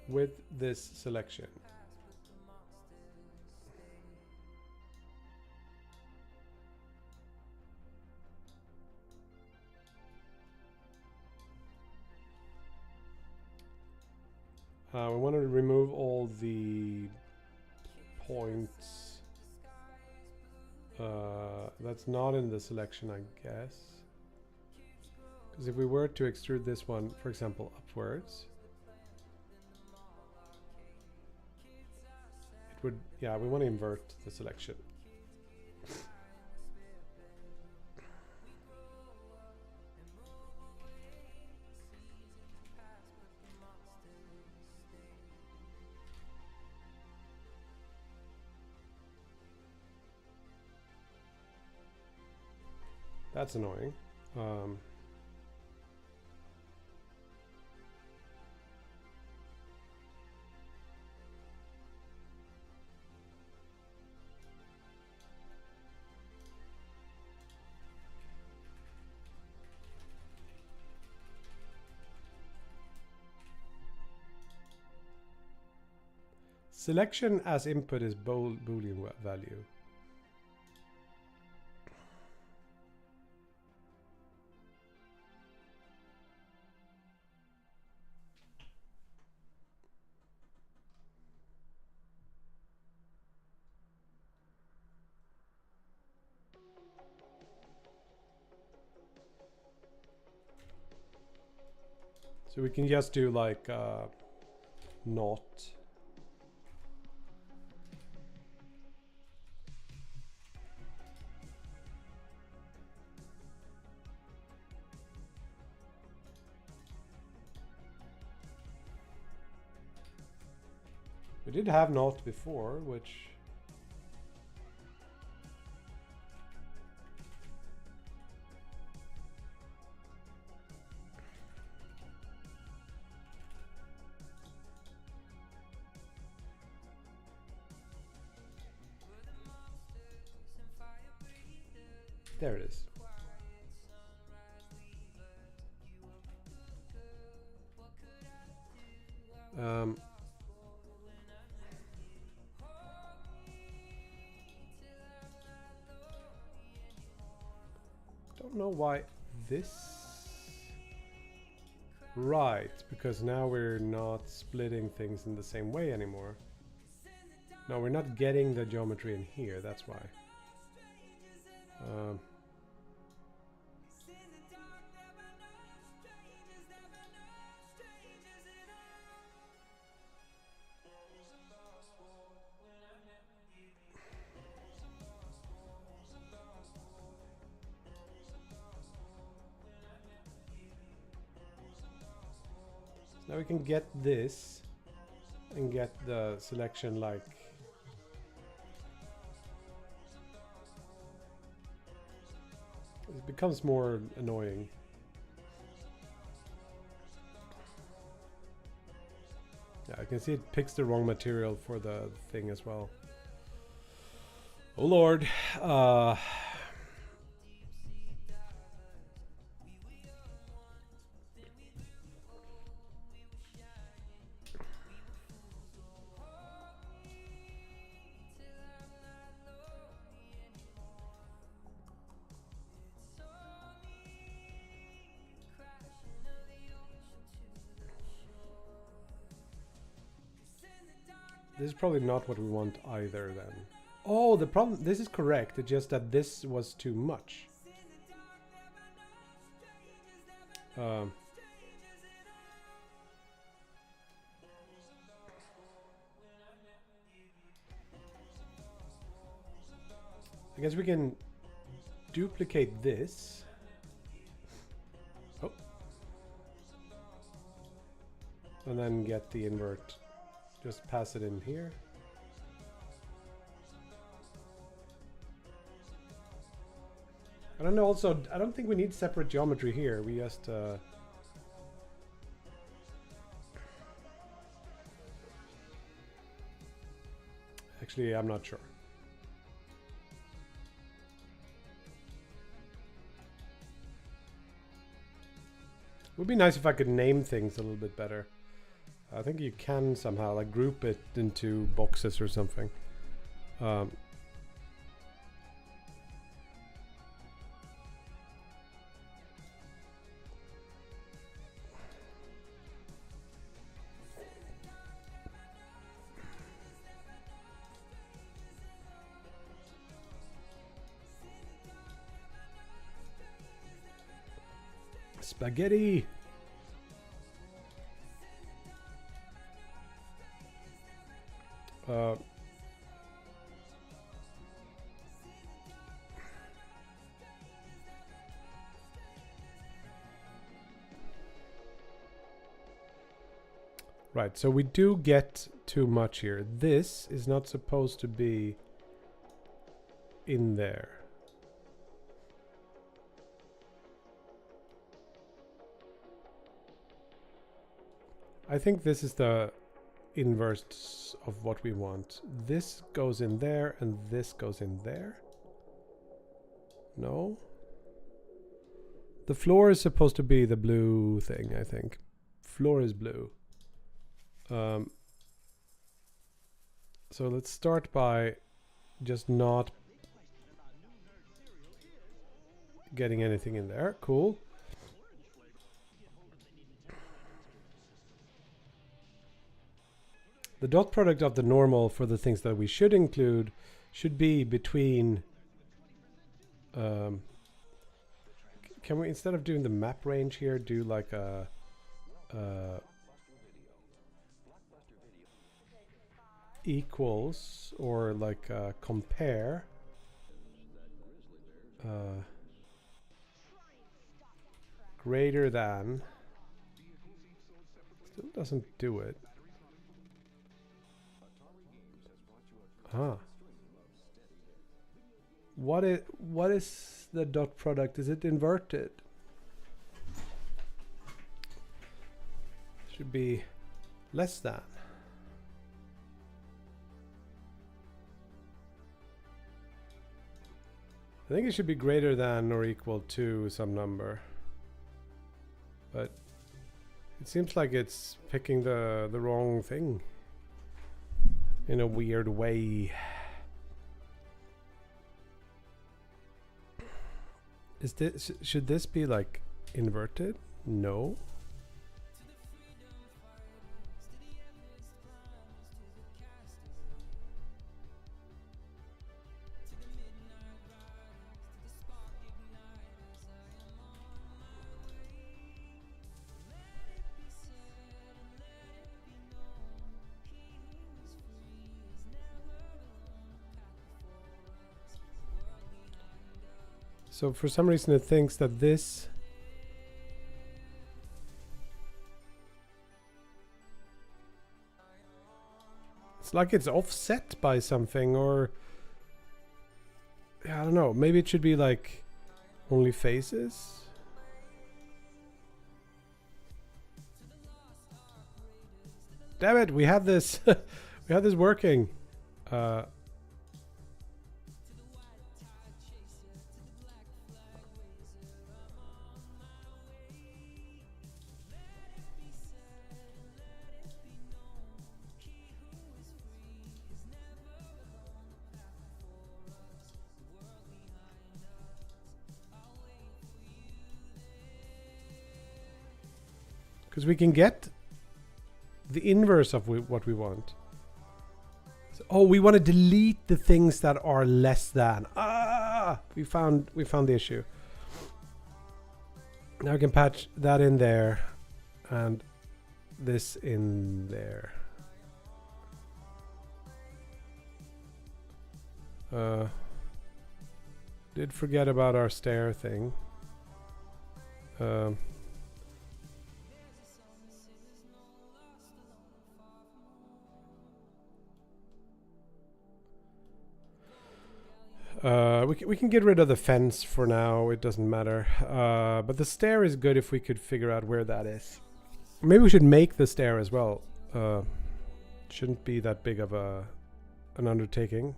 With this selection. We want to remove all the points. That's not in the selection, I guess. Because if we were to extrude this one, for example, upwards, it would, yeah, we want to invert the selection. That's annoying. Selection as input is Boolean value. So we can just do like not. We did have not before, which there it is. Don't know why this. Right, because now we're not splitting things in the same way anymore. No, we're not getting the geometry in here, that's why. Now we can get this and get the selection like it becomes more annoying. Yeah, I can see it picks the wrong material for the thing as well. Oh Lord. This is probably not what we want either then. Oh, the problem, this is correct. It's just that this was too much. I guess we can duplicate this. Oh. and then get the invert. Just pass it in here. I don't know. Also, I don't think we need separate geometry here. We just actually, I'm not sure. Would be nice if I could name things a little bit better. I think you can somehow like group it into boxes or something. Spaghetti. Right, so we do get too much here. This is not supposed to be in there. I think this is the inverse of what we want. This goes in there and this goes in there. No? The floor is supposed to be the blue thing, I think. Floor is blue. So let's start by just not getting anything in there. Cool. The dot product of the normal for the things that we should include should be between can we, instead of doing the map range here, do like a equals or like compare greater than. Still doesn't do it. Huh. What is the dot product? Is it inverted? Should be less than. I think it should be greater than or equal to some number. But it seems like it's picking the wrong thing in a weird way. Is this, should this be like inverted? No. So for some reason it thinks that this it's like it's offset by something, or I don't know, maybe it should be like only faces. Damn it, we have this we have this working. Because we can get the inverse of what we want. So, oh, we want to delete the things that are less than. Ah, we found the issue. Now we can patch that in there and this in there. Did forget about our stair thing. We can get rid of the fence for now. It doesn't matter. But the stair is good if we could figure out where that is. Maybe we should make the stair as well. Shouldn't be that big of an undertaking.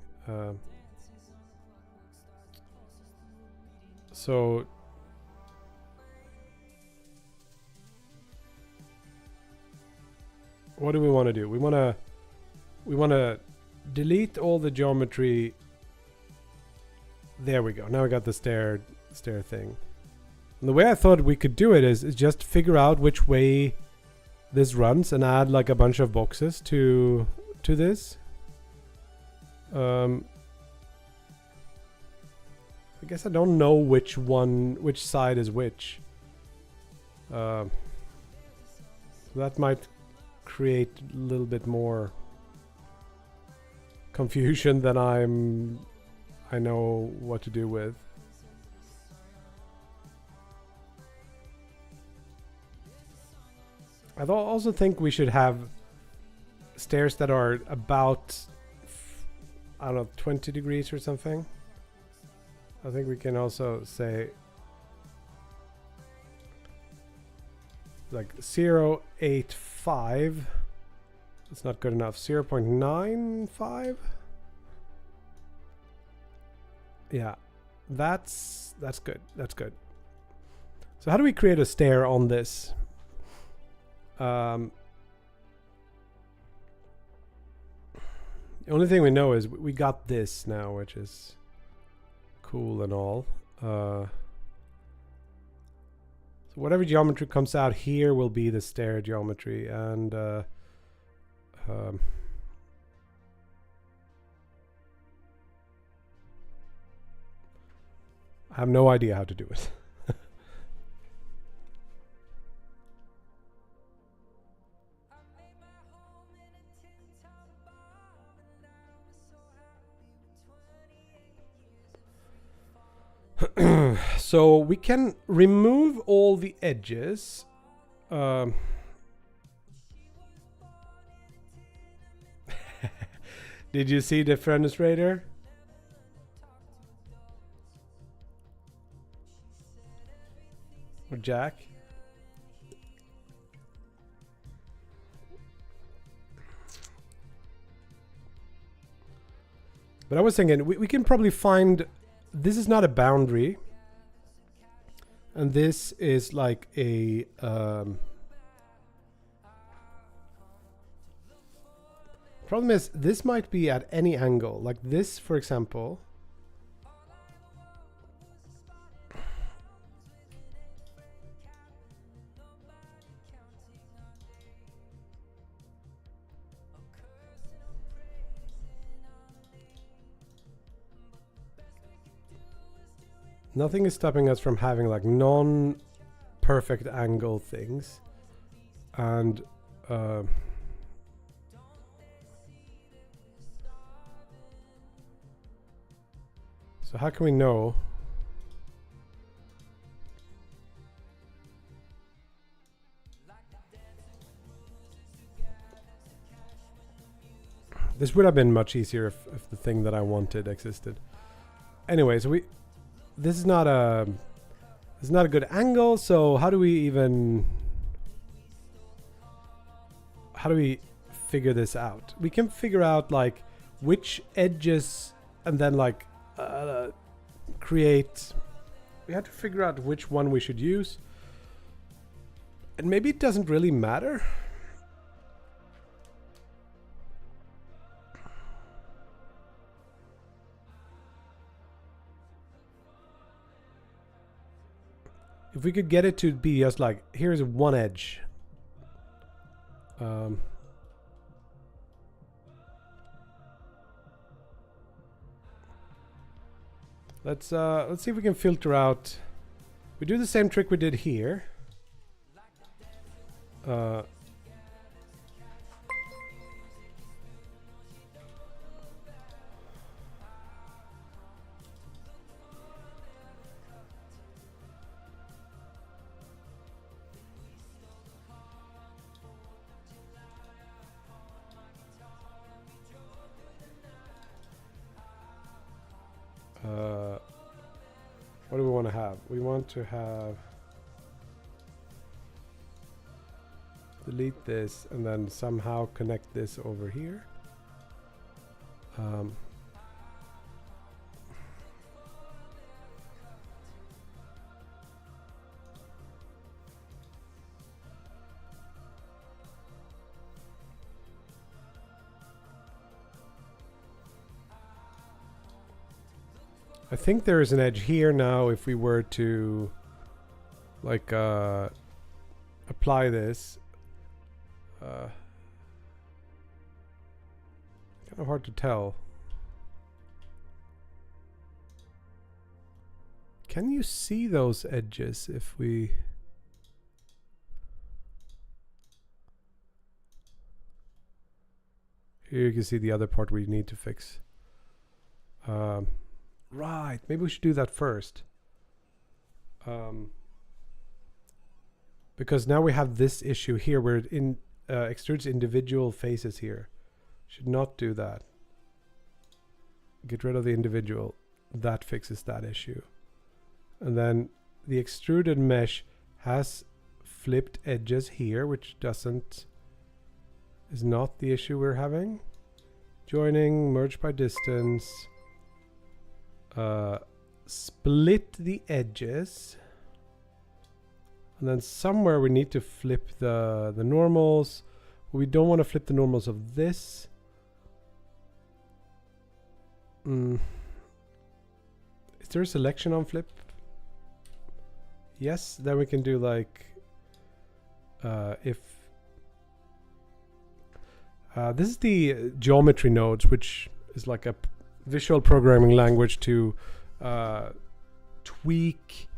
So what do we want to do? We want to delete all the geometry. There we go. Now we got the stair thing. And the way I thought we could do it is just figure out which way this runs and add like a bunch of boxes to this. I guess I don't know which side is which. So that might create a little bit more confusion than I know what to do with. I also think we should have stairs that are about, I don't know, 20 degrees or something. I think we can also say like 0.85. That's not good enough. 0.95. Yeah, that's good. That's good. So how do we create a stair on this? The only thing we know is we got this now, which is cool and all. So whatever geometry comes out here will be the stair geometry, and I have no idea how to do it. So we can remove all the edges. Did you see the furnace raider? Or Jack? But I was thinking we can probably find, this is not a boundary, and this is like a problem is this might be at any angle, like this for example. Nothing is stopping us from having like non-perfect angle things, and so how can we know? This would have been much easier if the thing that I wanted existed. Anyways, this is not a good angle, so how do we figure this out? We can figure out like which edges, and then like create, we have to figure out which one we should use, and maybe it doesn't really matter. If we could get it to be just like, here's one edge. Let's see if we can filter out. We do the same trick we did here. want to have? We want to have delete this and then somehow connect this over here. I think there is an edge here now if we were to like apply this. Kind of hard to tell. Can you see those edges if we... Here you can see the other part we need to fix. Right, maybe we should do that first. Because now we have this issue here where it extrudes individual faces here. Should not do that. Get rid of the individual. That fixes that issue. And then the extruded mesh has flipped edges here, which is not the issue we're having. Joining, merge by distance. Split the edges. And then somewhere we need to flip the normals. We don't want to flip the normals of this. Is there a selection on flip? Yes, then we can do like if this is the geometry nodes, which is like a visual programming language to tweak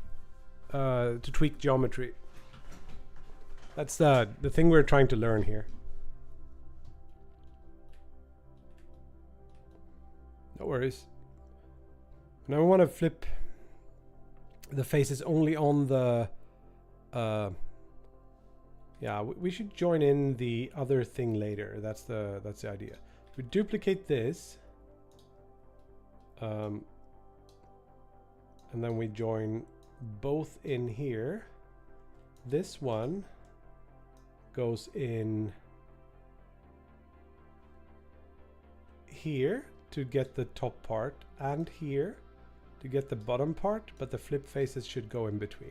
geometry. That's the thing we're trying to learn here. No worries. Now we want to flip the faces only on the yeah, we should join in the other thing later. That's the idea. We duplicate this and then we join both in here. This one goes in here to get the top part and here to get the bottom part, but the flip faces should go in between.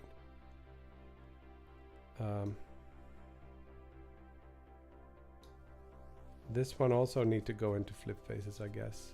This one also need to go into flip faces, I guess.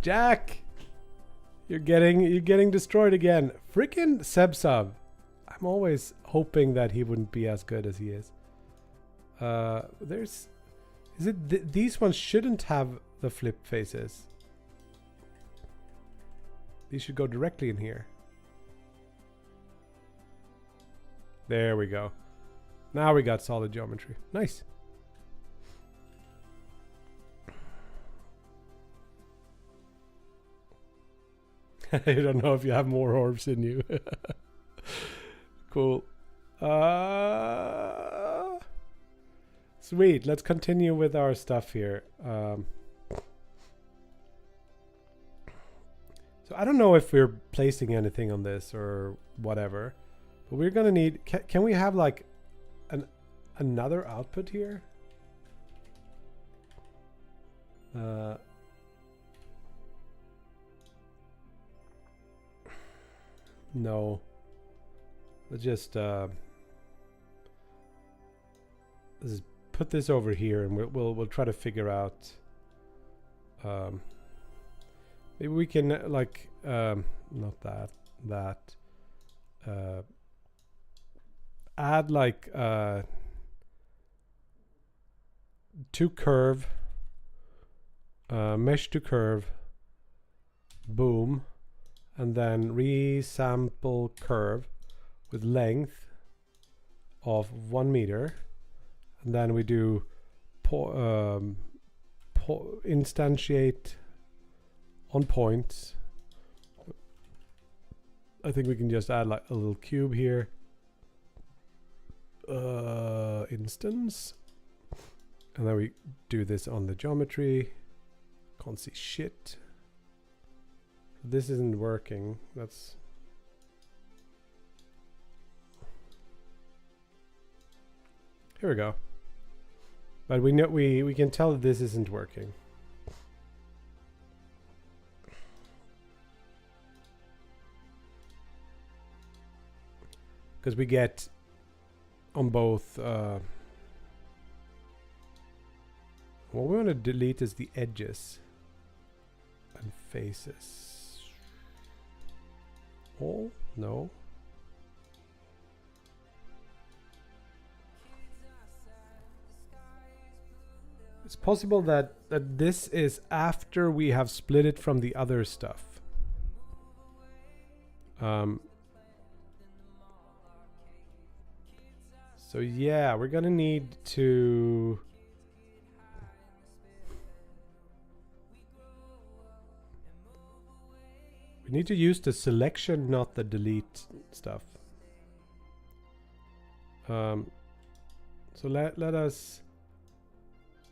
Jack, you're getting destroyed again. Freaking Sebsub. I'm always hoping that he wouldn't be as good as he is. These ones shouldn't have the flip faces. These should go directly in here. There we go. Now we got solid geometry. Nice. I don't know if you have more orbs in you. Cool. Sweet. Let's continue with our stuff here. So I don't know if we're placing anything on this or whatever, but we're gonna need. Can we have like another output here? No. Let's just put this over here, and we'll try to figure out. Maybe we can like not that. Add like to curve, mesh to curve, boom. and then resample curve with length of 1 meter, and then we do instantiate on points. I think we can just add like a little cube here. Instance, and then we do this on the geometry. Can't see shit. This isn't working. That's here we go. But we know we can tell that this isn't working. Because we get on both what we want to delete is the edges and faces. All? No. It's possible that this is after we have split it from the other stuff. So yeah, we're gonna need to use the selection, not the delete stuff. So let us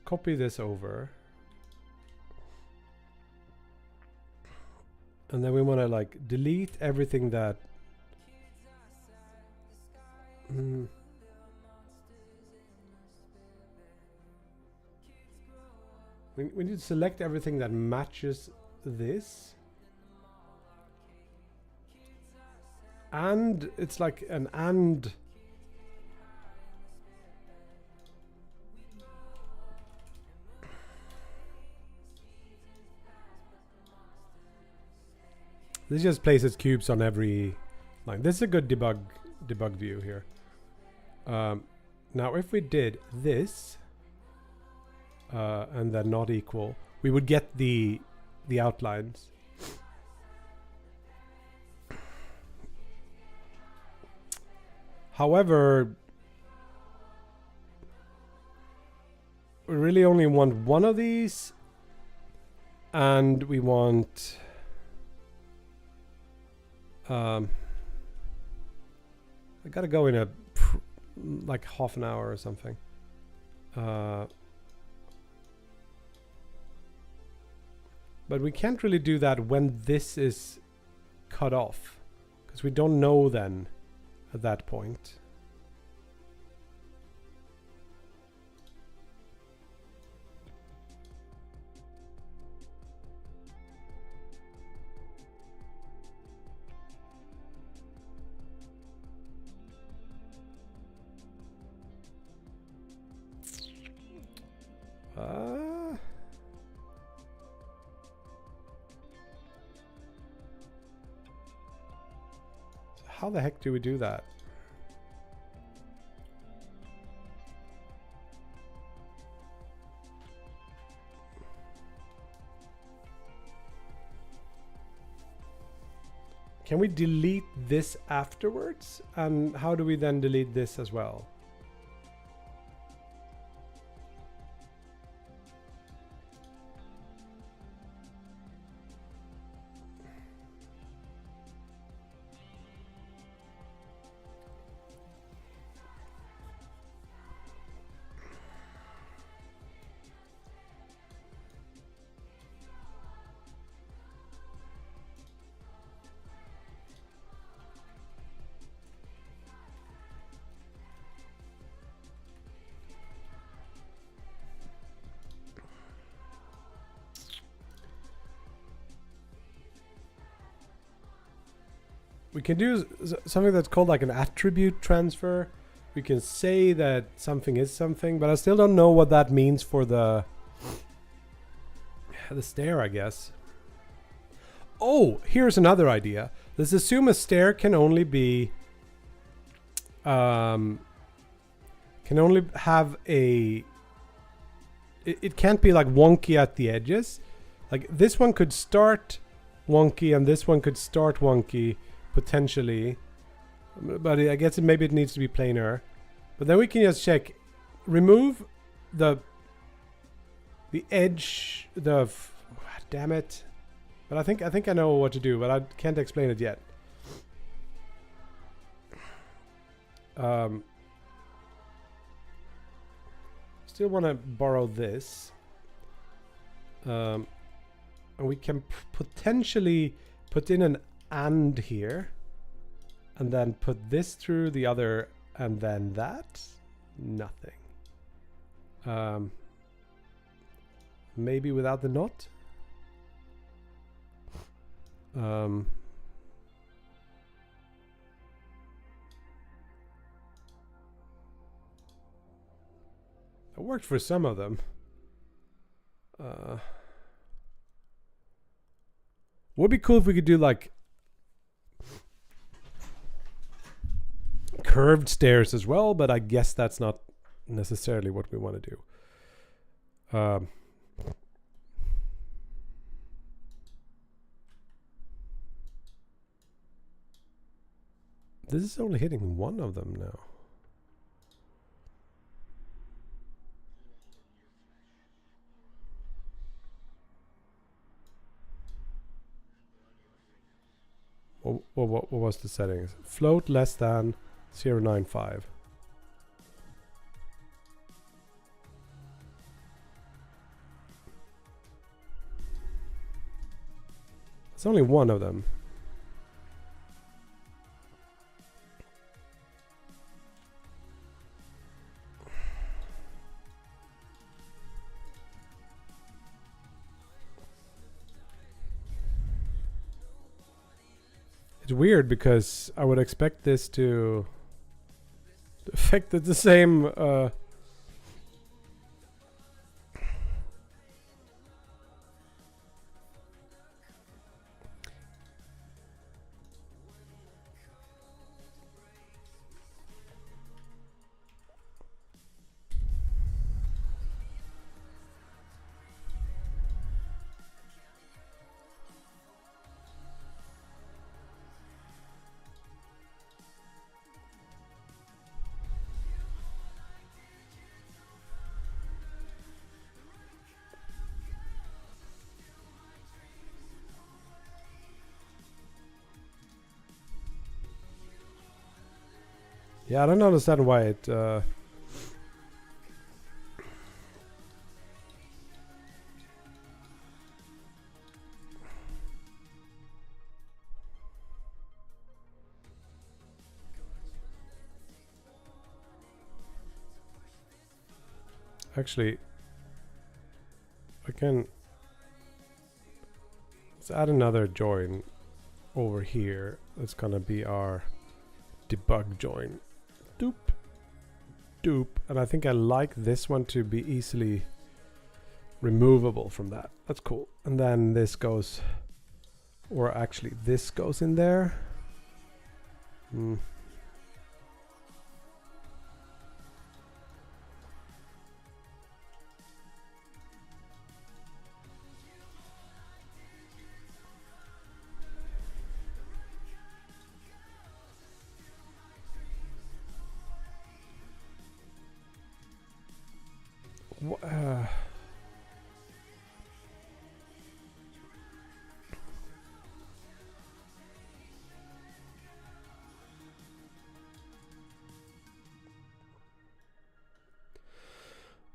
copy this over, and then we want to like delete everything that we need to select everything that matches this. And it's like an and. This just places cubes on every line. This is a good debug view here. Now if we did this and then not equal, we would get the outlines. However, we really only want one of these, and we want I gotta go in a like half an hour or something. But we can't really do that when this is cut off, because we don't know then at that point. How the heck do we do that? Can we delete this afterwards? And how do we then delete this as well? We can do something that's called like an attribute transfer. We can say that something is something, but I still don't know what that means for the stair, I guess. Oh, here's another idea. Let's assume a stair can only be can only have a it can't be like wonky at the edges. Like this one could start wonky, and this one could start wonky potentially. But I guess maybe it needs to be planar. But then we can just check, remove the edge, damn it. But I think I know what to do, but I can't explain it yet. Still want to borrow this. And we can potentially put in an and here. And then put this through the other, and then that. Nothing. Maybe without the knot. It worked for some of them. Would be cool if we could do like curved stairs as well, but I guess that's not necessarily what we want to do. This is only hitting one of them now. What was the settings? Float less than 0.95. It's only one of them. It's weird because I would expect this to affect the same yeah, I don't understand why it actually let's add another join over here. That's gonna be our debug join. Doop. Doop. And I think I like this one to be easily removable from that. That's cool. And then this goes, or actually this goes in there.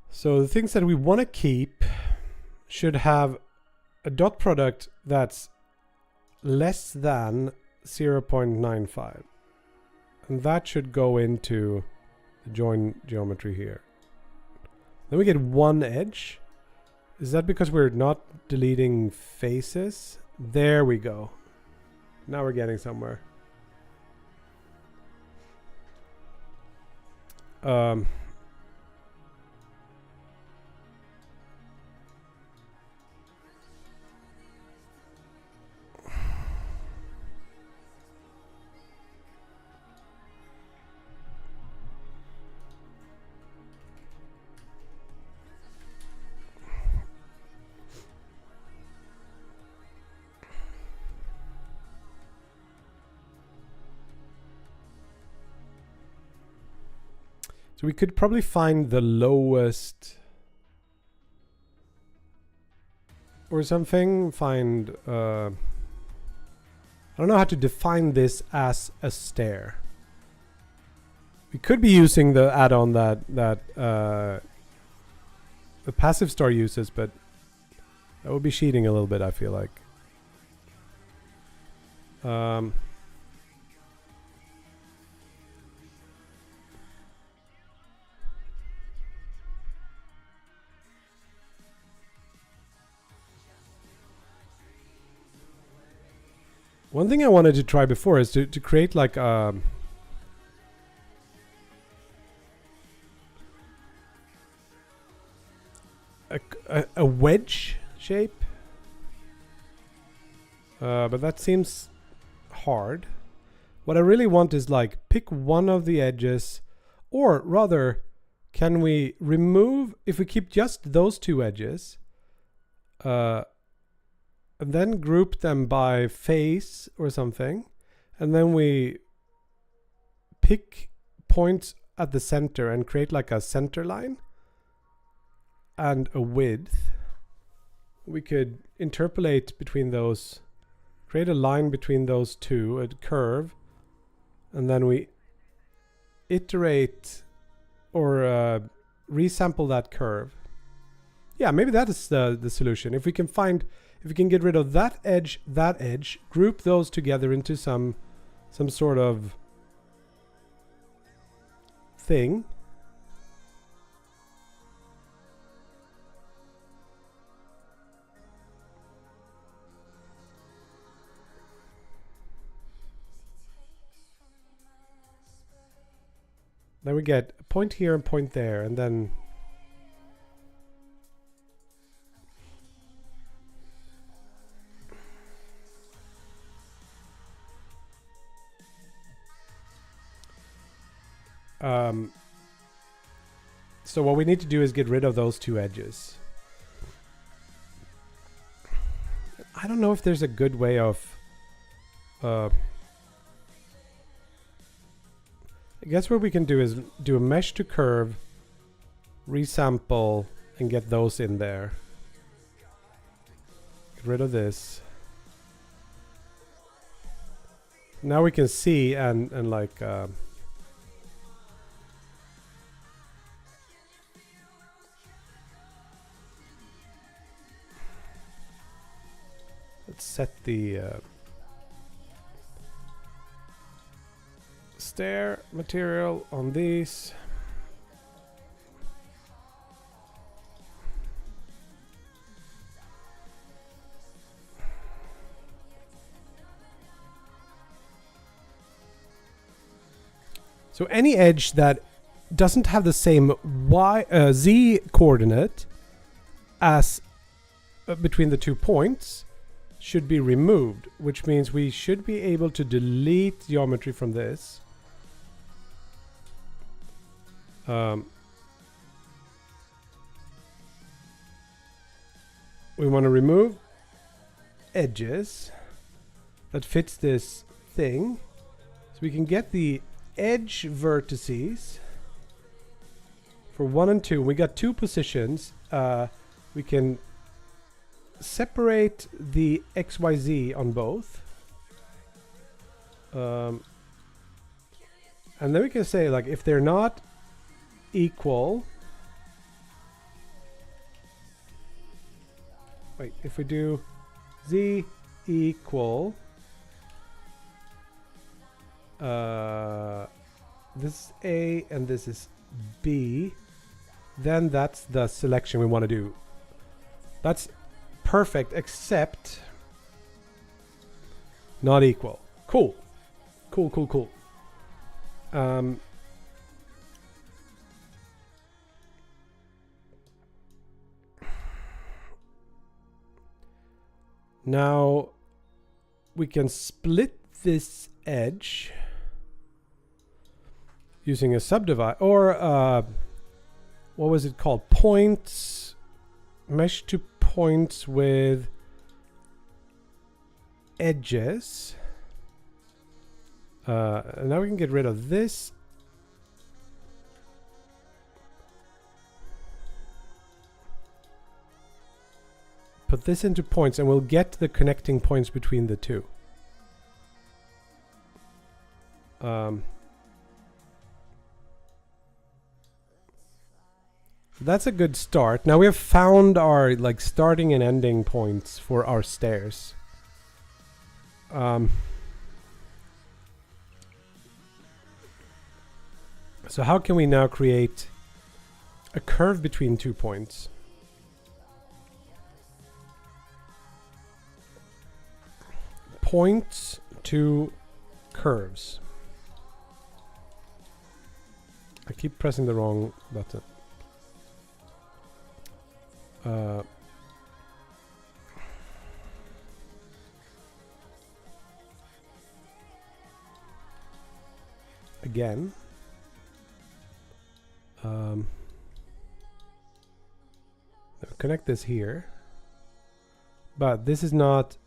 So the things that we want to keep should have a dot product that's less than 0.95. And that should go into the join geometry here. Then we get one edge. Is that because we're not deleting faces? There we go. Now we're getting somewhere. So we could probably find the lowest or something. Find, I don't know how to define this as a stair. We could be using the add-on that the passive star uses, but that would be cheating a little bit, I feel like. One thing I wanted to try before is to create like a wedge shape. But that seems hard. What I really want is like pick one of the edges, or rather, can we remove, if we keep just those two edges, and then group them by face or something, and then we pick points at the center and create like a center line and a width. We could interpolate between those, create a line between those two, a curve, and then we iterate or resample that curve. Yeah, maybe that is the solution. If we can find, if we can get rid of that edge, group those together into some sort of thing. Then we get a point here and point there, and then so what we need to do is get rid of those two edges. I don't know if there's a good way of I guess what we can do is do a mesh to curve, resample, and get those in there. Get rid of this. Now we can see and like let's set the stair material on these. So any edge that doesn't have the same z coordinate as between the 2 points should be removed, which means we should be able to delete geometry from this. We want to remove edges that fits this thing, so we can get the edge vertices for 1 and 2. We got 2 positions. We can separate the XYZ on both. And then we can say, like, if they're not equal, wait, if we do Z equal this is A and this is B, then that's the selection we want to do. That's perfect, except not equal. Cool. Cool, cool, cool. Now we can split this edge using a subdivide, or what was it called? Points, mesh to points with edges. And now we can get rid of this put this into points, and we'll get the connecting points between the two. That's a good start. Now we have found our like starting and ending points for our stairs. So how can we now create a curve between 2 points? Points to curves. I keep pressing the wrong button. Again. Connect this here, but this is not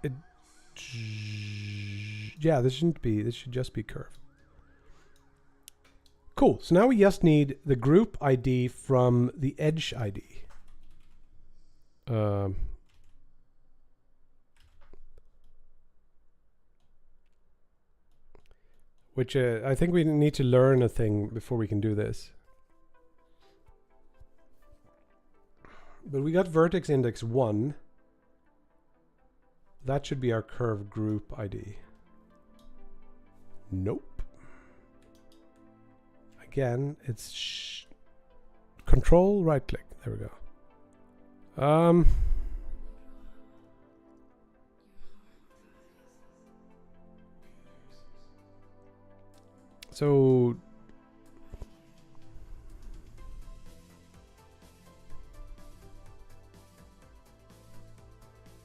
it. Yeah, this shouldn't be. This should just be curve. Cool. So now we just need the group ID from the edge ID. Which I think we need to learn a thing before we can do this. But we got vertex index 1. That should be our curve group ID. Nope. Again, it's control right click. There we go. So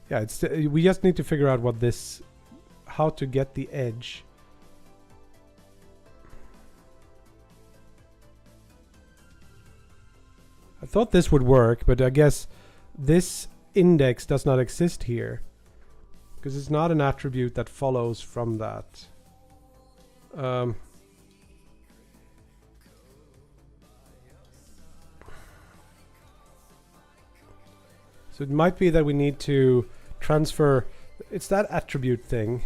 yeah, it's we just need to figure out what this, how to get the edge. I thought this would work, but I guess this index does not exist here because it's not an attribute that follows from that. So it might be that we need to transfer, it's that attribute thing.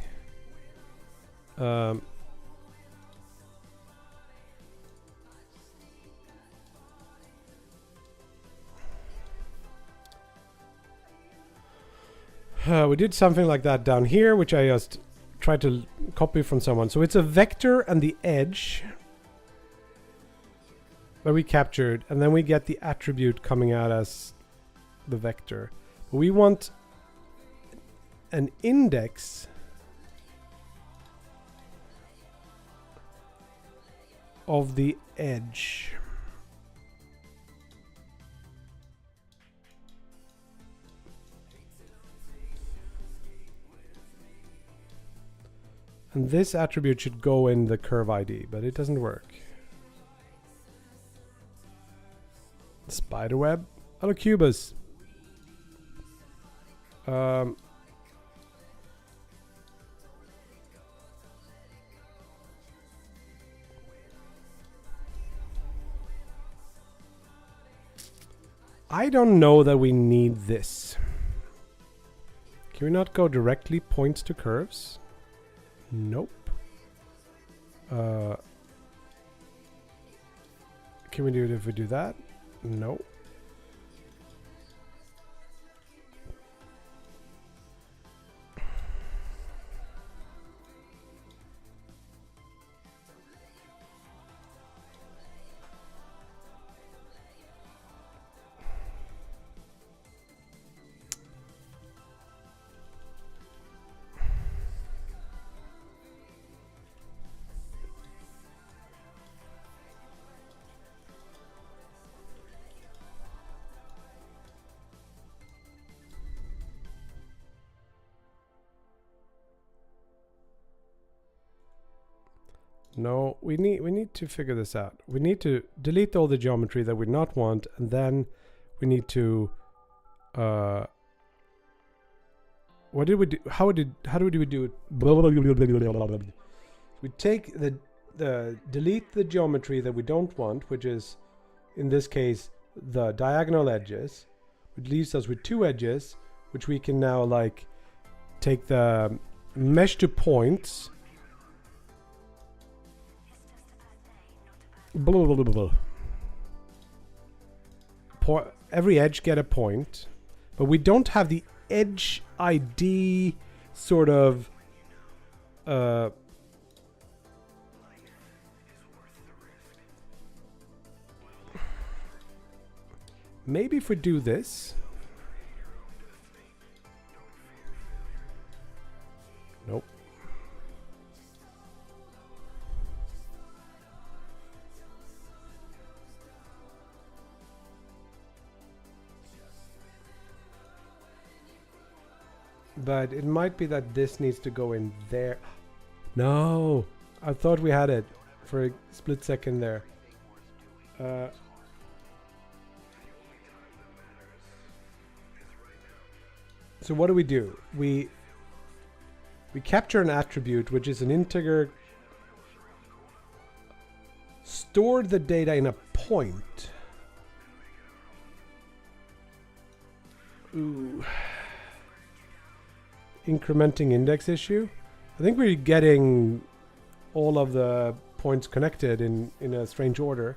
We did something like that down here, which I just tried to copy from someone. So it's a vector and the edge that we captured, and then we get the attribute coming out as the vector. We want an index of the edge. And this attribute should go in the curve ID, but it doesn't work. Spiderweb. Hello, Cubus. I don't know that we need this. Can we not go directly points to curves? Nope. Can we do it if we do that? Nope. No, we need to figure this out. We need to delete all the geometry that we not want, and then we need to what did we do? How do we do it? We take the delete the geometry that we don't want, which is in this case the diagonal edges, which leaves us with 2 edges, which we can now like take the mesh to points. Blah, blah, blah, blah. Every edge get a point, but we don't have the edge ID sort of maybe if we do this. Nope. But it might be that this needs to go in there. No, I thought we had it for a split second there. So what do? We capture an attribute, which is an integer. Store the data in a point. Ooh. Incrementing index issue. I think we're getting all of the points connected in a strange order.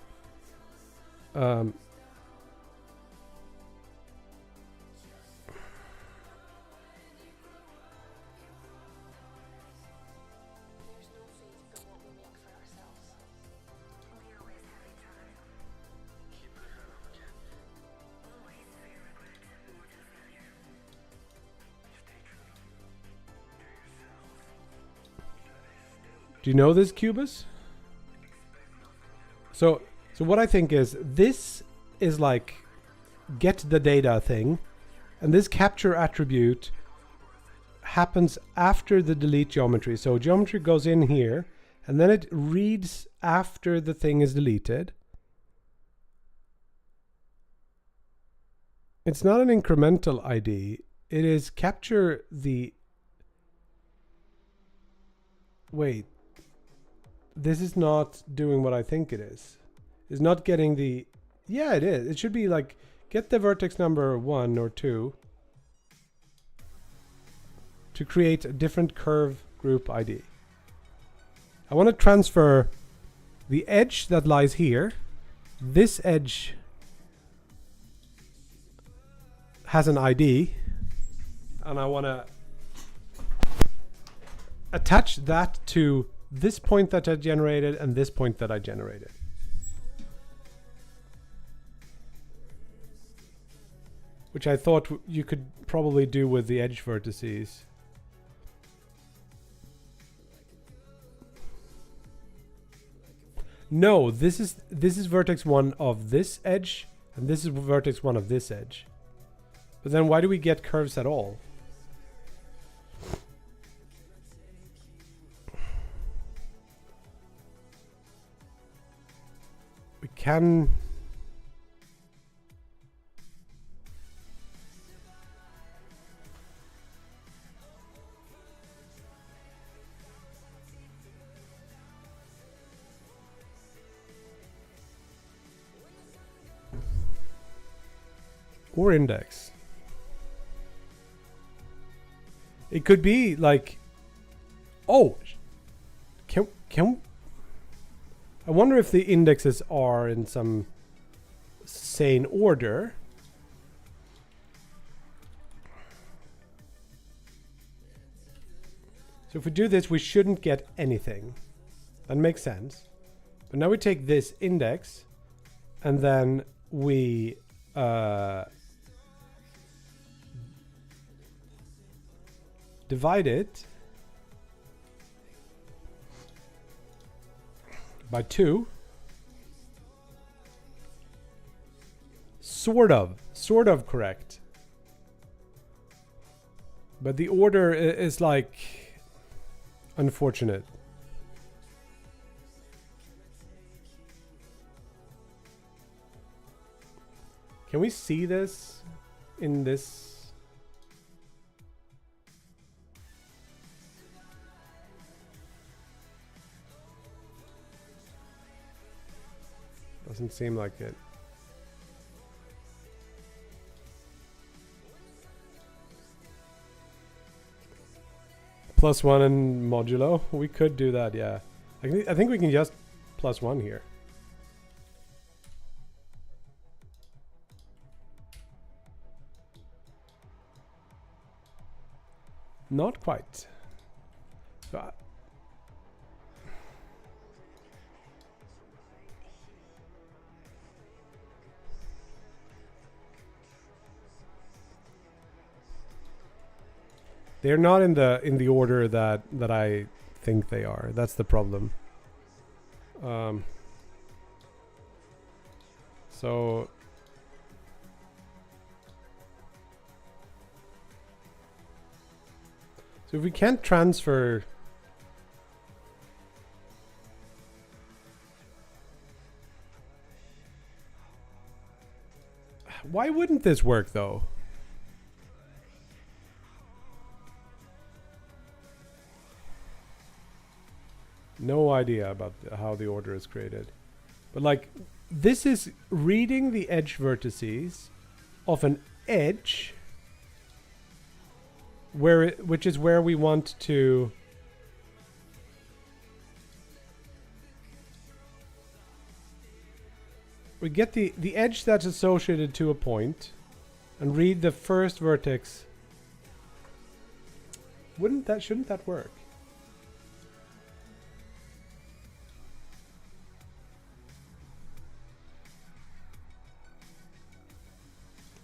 Do you know this, Cubus? So what I think is this is like get the data thing, and this capture attribute happens after the delete geometry. So geometry goes in here, and then it reads after the thing is deleted. It's not an incremental ID. It is capture the... Wait. This is not doing what I think it is. It's not getting the... Yeah, it is. It should be like, get the vertex number 1 or 2 to create a different curve group ID. I want to transfer the edge that lies here. This edge has an ID, and I want to attach that to this point that I generated and this point that I generated. Which I thought you could probably do with the edge vertices. No, this is vertex 1 of this edge, and this is vertex 1 of this edge. But then why do we get curves at all? We can... Or index. It could be like, oh, can I wonder if the indexes are in some sane order. So if we do this, we shouldn't get anything. That makes sense. But now we take this index and then we divide it by 2. Sort of correct. But the order is like unfortunate. Can we see this in this? Doesn't seem like it. +1 in modulo. We could do that, yeah. I think we can just +1 here. Not quite. So they're not in the order that I think they are. That's the problem. So if we can't transfer why wouldn't this work though? No idea about how the order is created. But like, this is reading the edge vertices of an edge which is where we want to we get the edge that's associated to a point and read the first vertex. Shouldn't that work?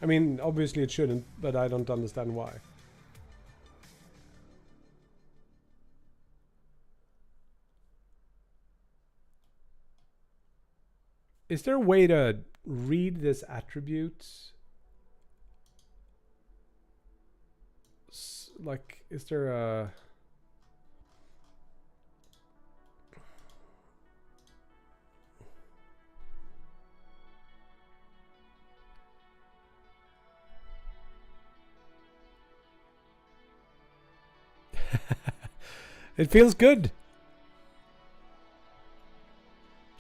I mean, obviously it shouldn't, but I don't understand why. Is there a way to read this attributes? Like, is there a... It feels good.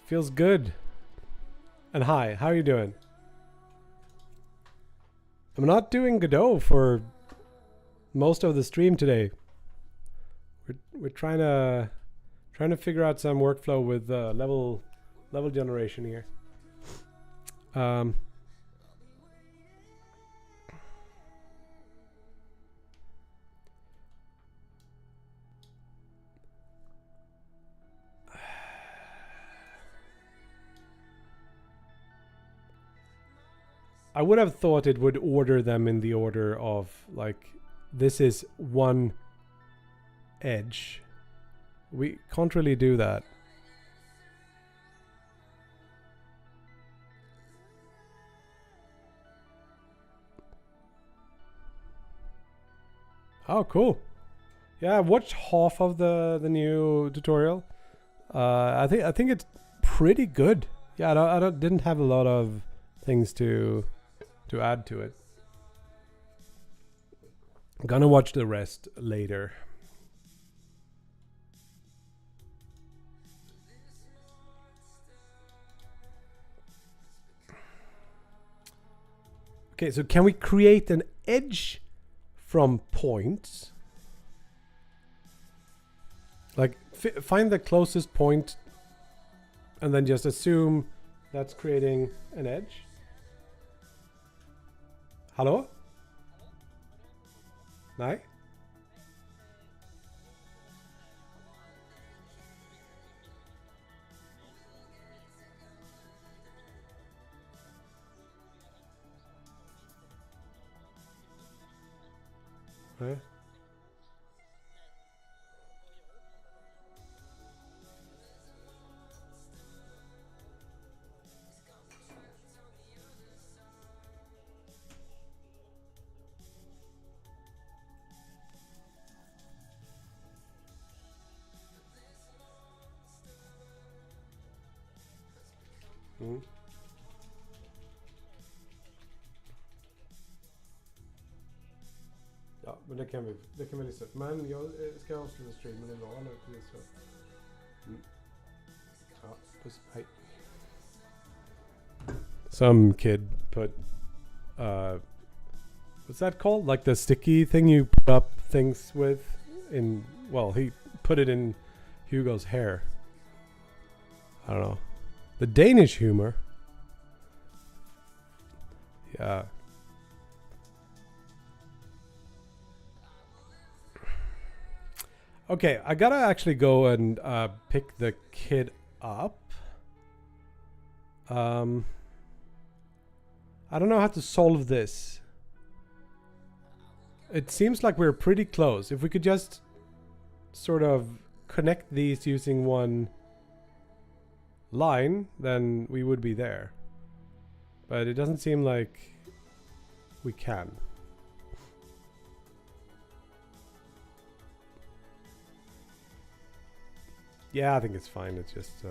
Feels good. And hi, how are you doing? I'm not doing Godot for most of the stream today. We're trying to figure out some workflow with level generation here. I would have thought it would order them in the order of, like, this is one edge. We can't really do that. Oh, cool. Yeah, I watched half of the new tutorial. I think it's pretty good. Yeah, I didn't have a lot of things to add to it. I'm gonna watch the rest later. Okay, so can we create an edge from points? Like, find the closest point and then just assume that's creating an edge? Hallå? Nej? Nej? Mm. Ja, men det kan vi lista upp. Men jag ska avsluta streamen idag nu till så. Mm. Ja, puss, hej. Some kid put what's that called? Like the sticky thing you put up things with in Well, he put it in Hugo's hair. I don't know. The Danish humor. Yeah. Okay, I gotta actually go and pick the kid up. I don't know how to solve this. It seems like we're pretty close. If we could just sort of connect these using one line, then we would be there. But it doesn't seem like we can. Yeah, I think it's fine. It's just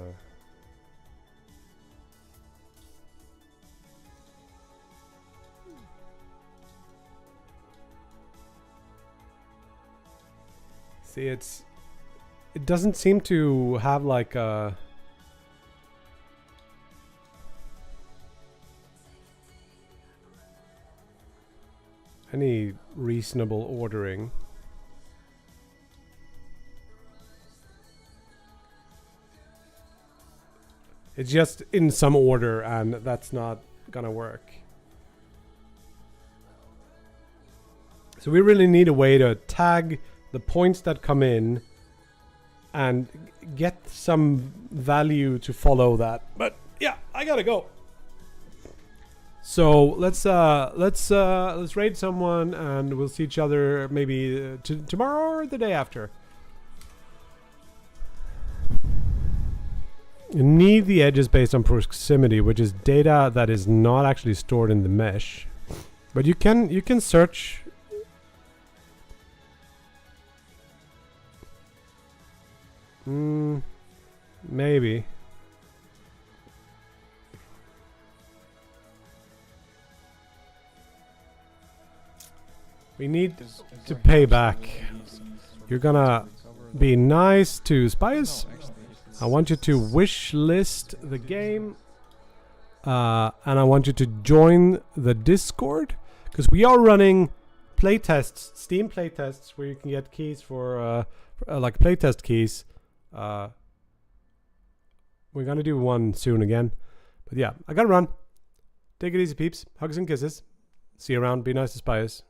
see, it doesn't seem to have like a any reasonable ordering. It's just in some order, and that's not gonna work. So we really need a way to tag the points that come in and get some value to follow that. But yeah, I gotta go. So let's raid someone, and we'll see each other maybe tomorrow or the day after. You need the edges based on proximity, which is data that is not actually stored in the mesh. But you can search. Maybe. We need to pay back. You're gonna be nice to Spies. I want you to wish list the game, and I want you to join the Discord, because we are running playtests, Steam playtests, where you can get keys for like playtest keys. We're gonna do one soon again, but yeah, I gotta run. Take it easy, peeps. Hugs and kisses. See you around. Be nice to Spies.